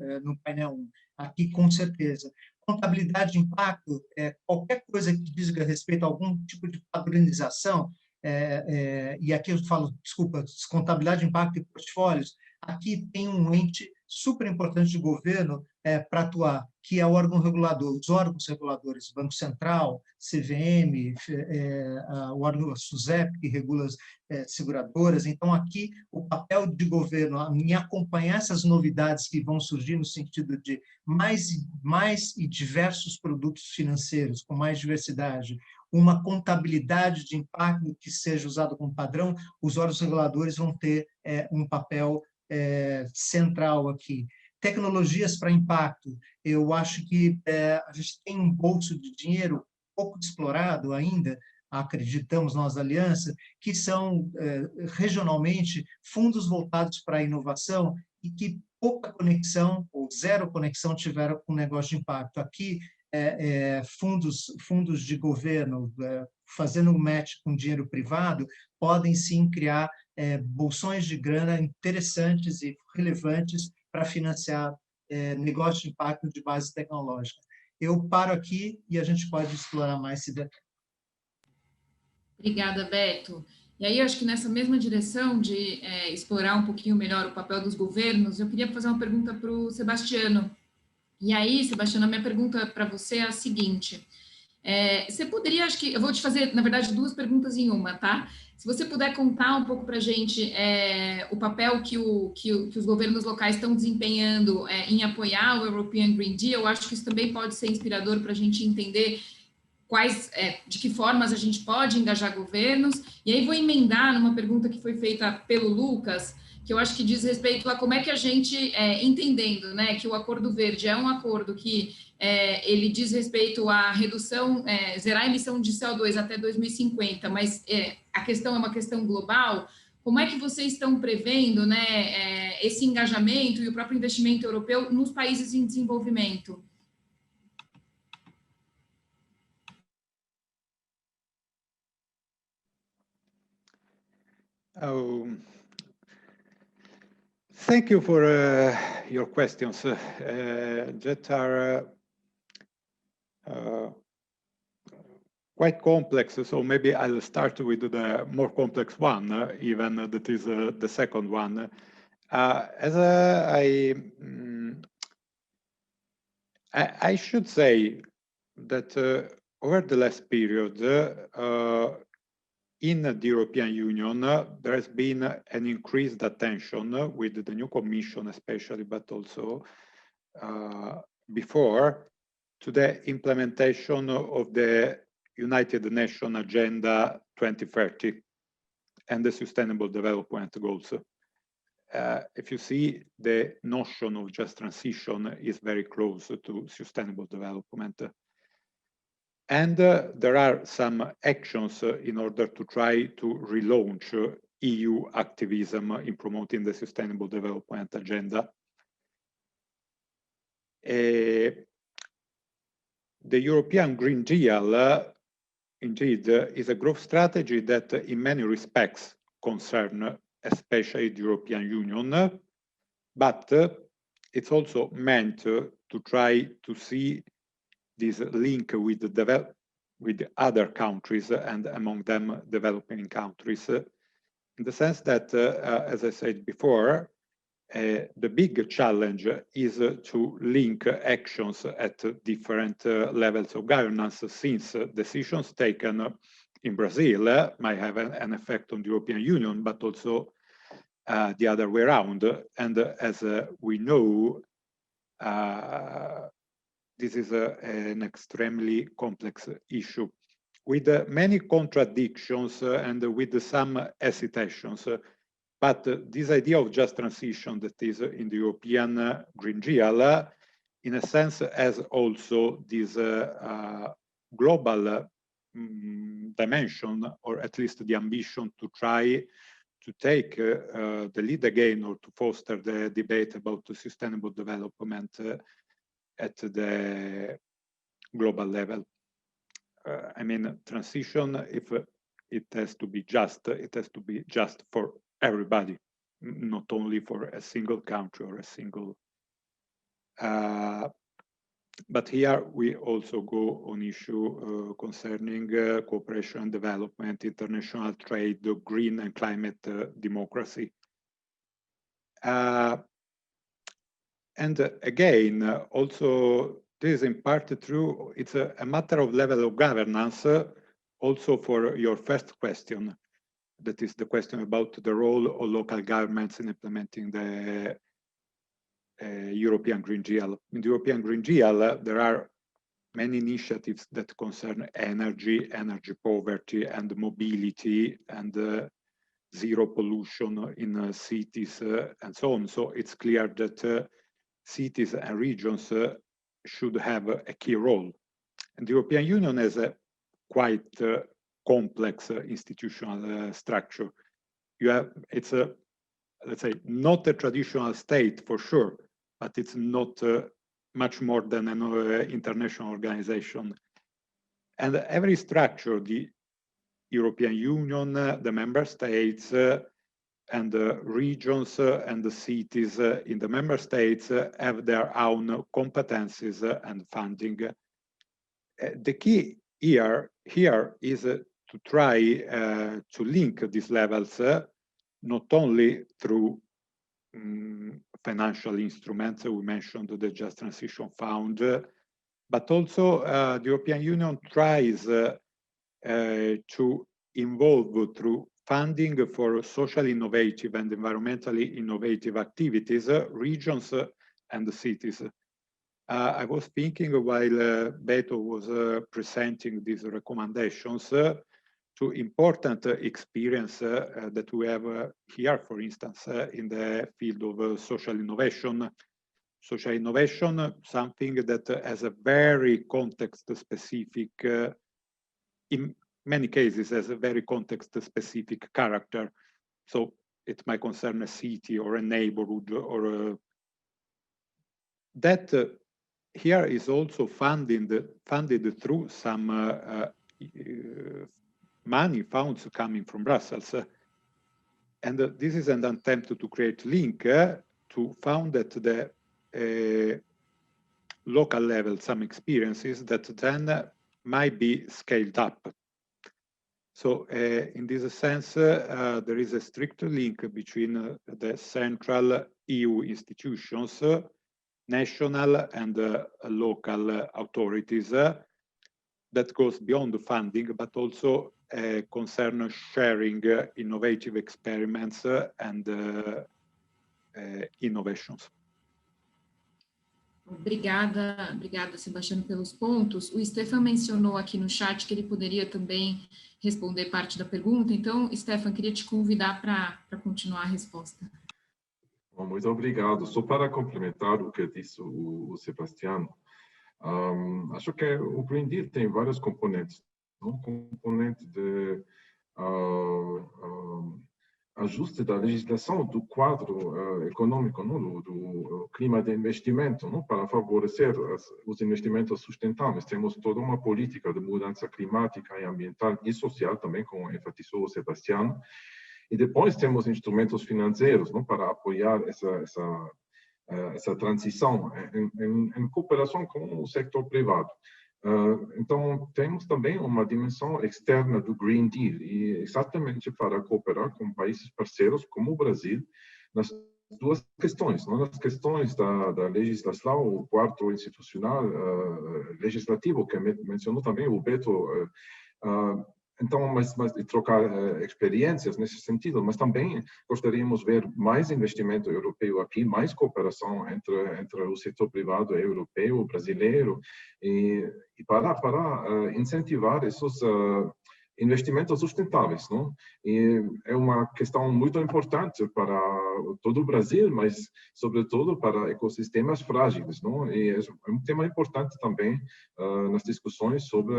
1. Aqui, com certeza. Contabilidade de impacto, qualquer coisa que diga respeito a algum tipo de padronização, e aqui eu falo, desculpa, contabilidade de impacto e portfólios, aqui tem um ente super importante de governo para atuar, que é o órgão regulador, os órgãos reguladores, Banco Central, CVM, o órgão SUSEP, que regula as seguradoras. Então, aqui, o papel de governo em acompanhar essas novidades que vão surgir no sentido de mais e diversos produtos financeiros, com mais diversidade, uma contabilidade de impacto que seja usado como padrão, os órgãos reguladores vão ter um papel central aqui. Tecnologias para impacto, eu acho que a gente tem um bolso de dinheiro pouco explorado ainda, acreditamos nós da Aliança, que são regionalmente fundos voltados para a inovação e que pouca conexão ou zero conexão tiveram com o negócio de impacto. Aqui, fundos de governo fazendo um match com dinheiro privado podem sim criar bolsões de grana interessantes e relevantes para financiar negócios de impacto de base tecnológica. Eu paro aqui e a gente pode explorar mais esse detalhe. Obrigada, Beto. E aí, eu acho que nessa mesma direção de explorar um pouquinho melhor o papel dos governos, eu queria fazer uma pergunta para o Sebastiano. E aí, Sebastiano, a minha pergunta para você é a seguinte: Você poderia, acho que eu vou te fazer, na verdade, 2 perguntas em uma, tá? Se você puder contar um pouco para a gente o papel que os governos locais estão desempenhando em apoiar o European Green Deal, eu acho que isso também pode ser inspirador para a gente entender de que formas a gente pode engajar governos. E aí vou emendar numa pergunta que foi feita pelo Lucas, que eu acho que diz respeito a como é que a gente, entendendo, né, que o Acordo Verde é um acordo que ele diz respeito à redução, zerar a emissão de CO2 até 2050, mas a questão é uma questão global. Como é que vocês estão prevendo, né, esse engajamento e o próprio investimento europeu nos países em desenvolvimento? Thank you for your questions that are quite complex. So maybe I'll start with the more complex one, even that is the second one. As I should say that over the last period, in the European Union, there has been an increased attention with the new Commission especially, but also before, to the implementation of the United Nations Agenda 2030 and the Sustainable Development Goals. If you see, the notion of just transition is very close to sustainable development. And there are some actions in order to try to relaunch EU activism in promoting the Sustainable Development Agenda. The European Green Deal, indeed, is a growth strategy that in many respects concern especially the European Union, but it's also meant to try to see this link with with other countries, and among them developing countries, in the sense that, as I said before, the big challenge is to link actions at different levels of governance, since decisions taken in Brazil might have an effect on the European Union, but also the other way around. And as we know, this is an extremely complex issue with many contradictions and with some hesitations. But this idea of just transition that is in the European Green Deal, in a sense, has also this global dimension, or at least the ambition to try to take the lead again, or to foster the debate about the sustainable development at the global level. I mean, transition, if it has to be just, it has to be just for everybody, not only for a single country or a single. But here we also go on issue concerning cooperation and development, international trade, green and climate democracy. And again, also, this is in part true. It's a matter of level of governance, also for your first question. That is the question about the role of local governments in implementing the European Green Deal. In the European Green Deal, there are many initiatives that concern energy, energy poverty, and mobility, and zero pollution in cities, and so on. So it's clear that cities and regions should have a key role. And the European Union has a quite complex institutional structure. It's a, let's say, not a traditional state for sure, but it's not much more than an international organization. And every structure, the European Union, the member states, and the regions and the cities in the member states have their own competencies and funding. The key here is to try to link these levels, not only through financial instruments. We mentioned the Just Transition Fund, but also the European Union tries to involve through funding for socially innovative and environmentally innovative activities, regions and cities. I was thinking while Beto was presenting these recommendations to important experience that we have here, for instance, in the field of social innovation. Social innovation, something that has a very context-specific, in many cases, has a very context-specific character. So it might concern a city or a neighborhood, or that here is also funded through some money funds coming from Brussels. And this is an attempt to create link to found at the local level some experiences that then might be scaled up. So in this sense, there is a strict link between the central EU institutions, national and local authorities that goes beyond the funding, but also concern sharing innovative experiments and innovations. Obrigada, Sebastiano, pelos pontos. O Stefan mencionou aqui no chat que ele poderia também responder parte da pergunta. Então, Stefan, queria te convidar para continuar a resposta. Bom, muito obrigado. Só para complementar o que disse o Sebastiano, acho que o Green Deal tem vários componentes. Um componente de ajuste da legislação do quadro econômico, não? do clima de investimento, não? Para favorecer os investimentos sustentáveis. Temos toda uma política de mudança climática e ambiental e social também, como enfatizou o Sebastiano. E depois temos instrumentos financeiros, não? Para apoiar essa transição em cooperação com o setor privado. Então, temos também uma dimensão externa do Green Deal, e exatamente para cooperar com países parceiros como o Brasil, nas duas questões, não? Nas questões da legislação, o quadro institucional legislativo, que mencionou também o Beto, então, mas trocar experiências nesse sentido, mas também gostaríamos de ver mais investimento europeu aqui, mais cooperação entre o setor privado europeu, brasileiro, e para incentivar esses investimentos sustentáveis, não? E é uma questão muito importante para todo o Brasil, mas sobretudo para ecossistemas frágeis, não? E é um tema importante também nas discussões sobre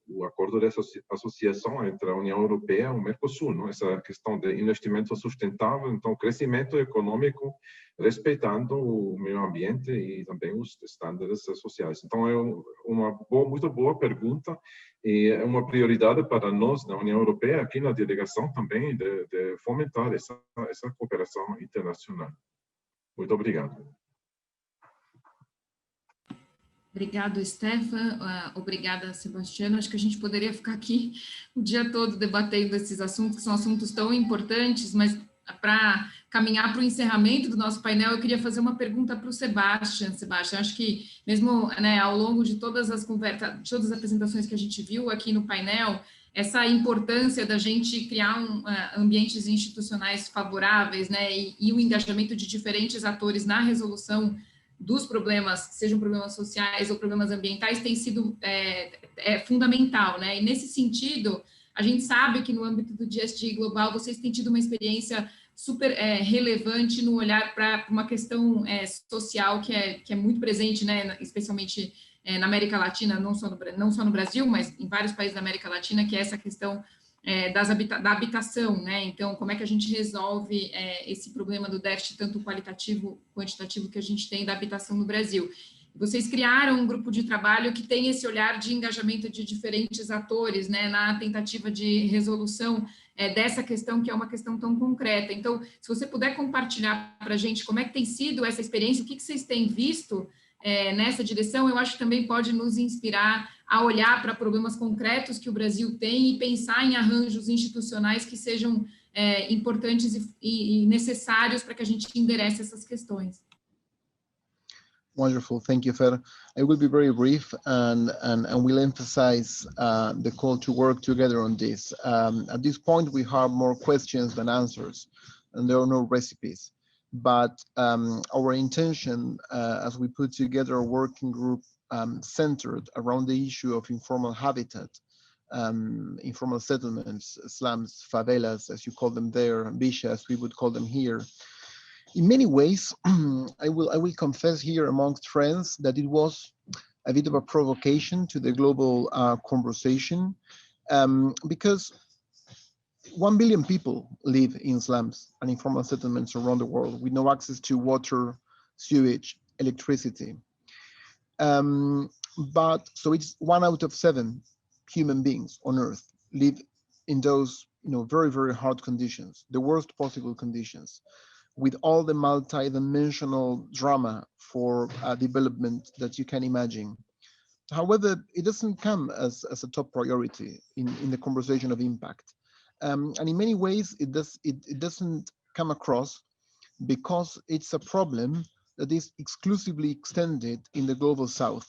o acordo de associação entre a União Europeia e o Mercosul, não? Essa questão de investimento sustentável, então crescimento econômico respeitando o meio ambiente e também os estándares sociais. Então é uma muito boa pergunta e é uma prioridade para nós na União Europeia, aqui na delegação também, de fomentar essa cooperação internacional. Muito obrigado. Obrigado, Stefan. Obrigada, Sebastiano. Acho que a gente poderia ficar aqui o dia todo debatendo esses assuntos, que são assuntos tão importantes, mas para caminhar para o encerramento do nosso painel, eu queria fazer uma pergunta para o Sebastian. Sebastian, acho que mesmo, né, ao longo de todas as conversas, todas as apresentações que a gente viu aqui no painel, essa importância da gente criar ambientes institucionais favoráveis, né, e o engajamento de diferentes atores na resolução dos problemas, sejam problemas sociais ou problemas ambientais, tem sido fundamental, né? E nesse sentido, a gente sabe que no âmbito do GSG Global, vocês têm tido uma experiência super relevante no olhar para uma questão social que é muito presente, né, especialmente na América Latina, não só no Brasil, mas em vários países da América Latina, que é essa questão da habitação, né? Então, como é que a gente resolve esse problema do déficit, tanto qualitativo, quantitativo, que a gente tem da habitação no Brasil? Vocês criaram um grupo de trabalho que tem esse olhar de engajamento de diferentes atores, né, na tentativa de resolução dessa questão, que é uma questão tão concreta. Então, se você puder compartilhar para a gente como é que tem sido essa experiência, o que vocês têm visto nessa direção, eu acho que também pode nos inspirar a olhar para problemas concretos que o Brasil tem e pensar em arranjos institucionais que sejam importantes e necessários para que a gente enderece essas questões. Wonderful. Thank you, Fer. I will be very brief and will emphasize the call to work together on this. At this point, we have more questions than answers, and there are no recipes. But our intention, as we put together a working group centered around the issue of informal habitat, informal settlements, slums, favelas, as you call them there, bichas, we would call them here. In many ways, I will confess here amongst friends that it was a bit of a provocation to the global conversation, because 1 billion people live in slums and informal settlements around the world with no access to water, sewage, electricity. But so it's 1 out of 7 human beings on Earth live in those, very, very hard conditions, the worst possible conditions, with all the multi-dimensional drama for development that you can imagine. However, it doesn't come as a top priority in the conversation of impact. And in many ways, it doesn't come across because it's a problem that is exclusively extended in the global south.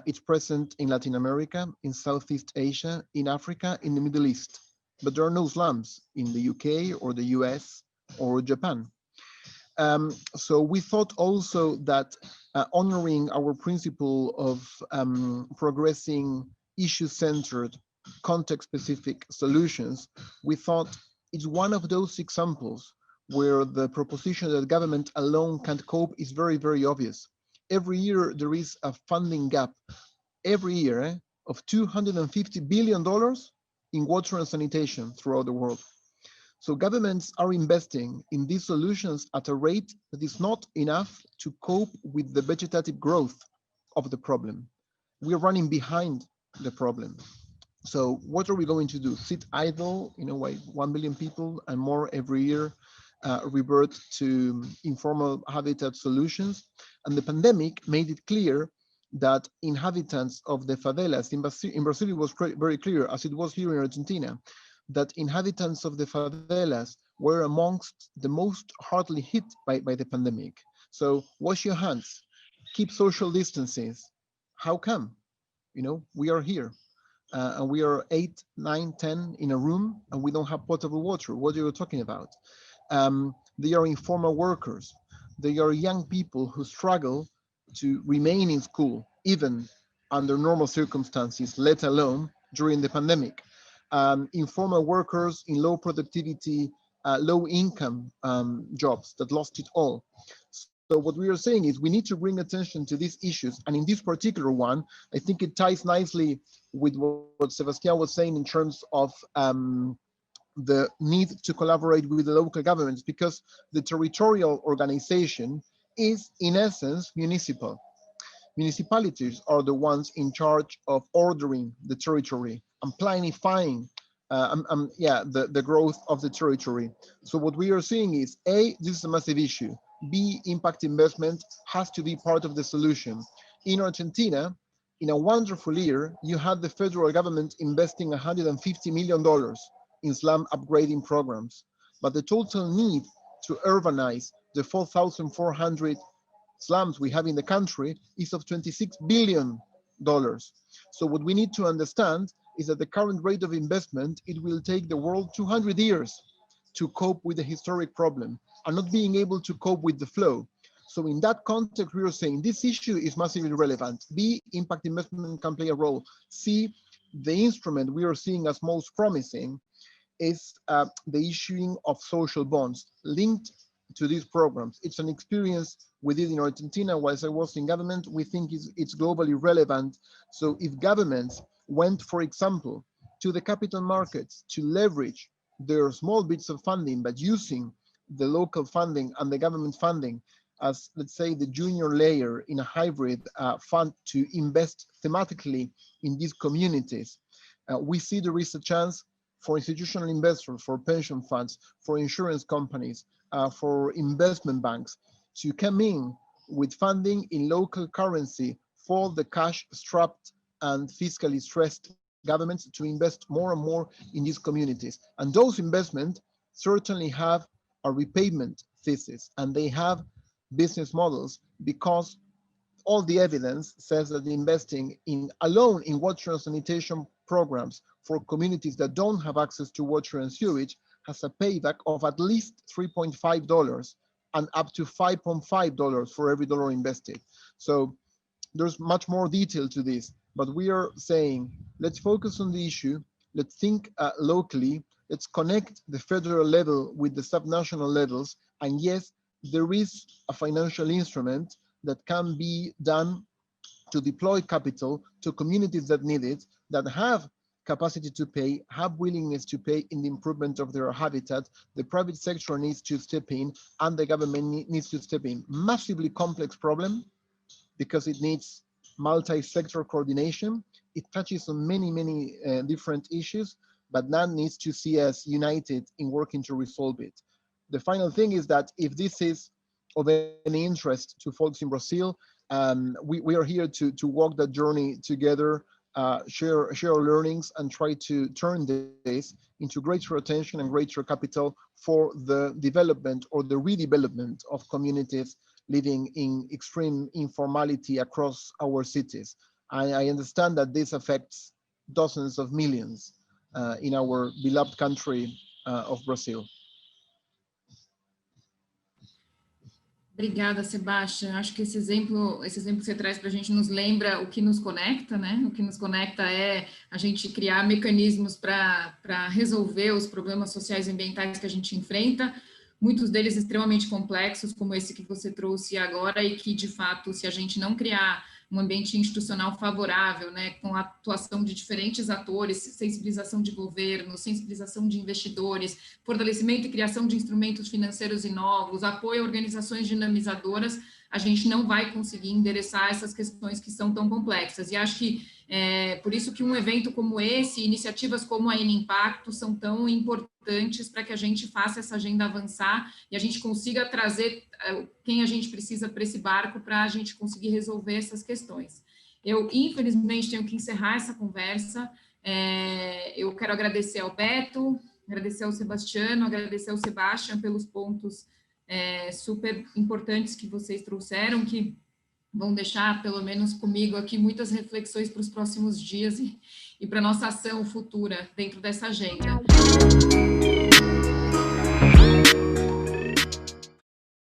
It's present in Latin America, in Southeast Asia, in Africa, in the Middle East. But there are no slums in the UK or the US or Japan. So we thought also that honoring our principle of progressing issue-centered, context-specific solutions, we thought it's one of those examples where the proposition that government alone can't cope is very, very obvious. Every year there is a funding gap, every year, of $250 billion in water and sanitation throughout the world. So governments are investing in these solutions at a rate that is not enough to cope with the vegetative growth of the problem. We are running behind the problem. So what are we going to do? Sit idle, 1 billion people and more every year revert to informal habitat solutions? And the pandemic made it clear that inhabitants of the favelas, in Brazil it was very clear, as it was here in Argentina, that inhabitants of the favelas were amongst the most hardly hit by the pandemic. So wash your hands, keep social distances. How come? We are here and we are 8, 9, 10 in a room and we don't have potable water. What are you talking about? They are informal workers. They are young people who struggle to remain in school, even under normal circumstances, let alone during the pandemic. Informal workers in low productivity, low income jobs that lost it all. So what we are saying is we need to bring attention to these issues. And in this particular one, I think it ties nicely with what Sebastian was saying in terms of the need to collaborate with the local governments, because the territorial organization is in essence municipal. Municipalities are the ones in charge of ordering the territory and planifying the growth of the territory. So what we are seeing is, A, this is a massive issue. B, impact investment has to be part of the solution. In Argentina, in a wonderful year, you had the federal government investing $150 million in slum upgrading programs. But the total need to urbanize the 4,400 slums we have in the country is of $26 billion. So what we need to understand is that the current rate of investment, it will take the world 200 years to cope with the historic problem and not being able to cope with the flow. So in that context, we are saying this issue is massively relevant. B, impact investment can play a role. C, the instrument we are seeing as most promising is the issuing of social bonds linked to these programs. It's an experience we did in Argentina whilst I was in government. We think it's globally relevant. So if governments went, for example, to the capital markets to leverage their small bits of funding, but using the local funding and the government funding as, let's say, the junior layer in a hybrid fund to invest thematically in these communities, we see there is a chance for institutional investors, for pension funds, for insurance companies, for investment banks to come in with funding in local currency for the cash-strapped and fiscally stressed governments to invest more and more in these communities. And those investments certainly have a repayment thesis, and they have business models because all the evidence says that investing alone in water and sanitation programs for communities that don't have access to water and sewage has a payback of at least $3.5 and up to $5.5 for every dollar invested. So there's much more detail to this, but we are saying, let's focus on the issue, let's think locally, let's connect the federal level with the subnational levels, and yes, there is a financial instrument that can be done to deploy capital to communities that need it, that have capacity to pay, have willingness to pay in the improvement of their habitat. The private sector needs to step in, and the government needs to step in. Massively complex problem, because it needs multi-sector coordination. It touches on many different issues, but that needs to see us united in working to resolve it. The final thing is that if this is of any interest to folks in Brazil, we are here to walk that journey together, share our learnings, and try to turn this into greater attention and greater capital for the development or the redevelopment of communities living in extreme informality across our cities. I understand that this affects dozens of millions in our beloved country of Brazil. Obrigada, Sebastião. Acho que esse exemplo que você traz para a gente nos lembra o que nos conecta, né? O que nos conecta é a gente criar mecanismos para resolver os problemas sociais e ambientais que a gente enfrenta, muitos deles extremamente complexos, como esse que você trouxe agora, e que, de fato, se a gente não criar um ambiente institucional favorável, né, com a atuação de diferentes atores, sensibilização de governo, sensibilização de investidores, fortalecimento e criação de instrumentos financeiros novos, apoio a organizações dinamizadoras, a gente não vai conseguir endereçar essas questões que são tão complexas. E acho que por isso que um evento como esse, iniciativas como a Impacto são tão importantes para que a gente faça essa agenda avançar e a gente consiga trazer quem a gente precisa para esse barco para a gente conseguir resolver essas questões. Eu, infelizmente, tenho que encerrar essa conversa. Eu quero agradecer ao Beto, agradecer ao Sebastiano, agradecer ao Sebastião pelos pontos super importantes que vocês trouxeram, que vão deixar, pelo menos comigo aqui, muitas reflexões para os próximos dias e para a nossa ação futura dentro dessa agenda.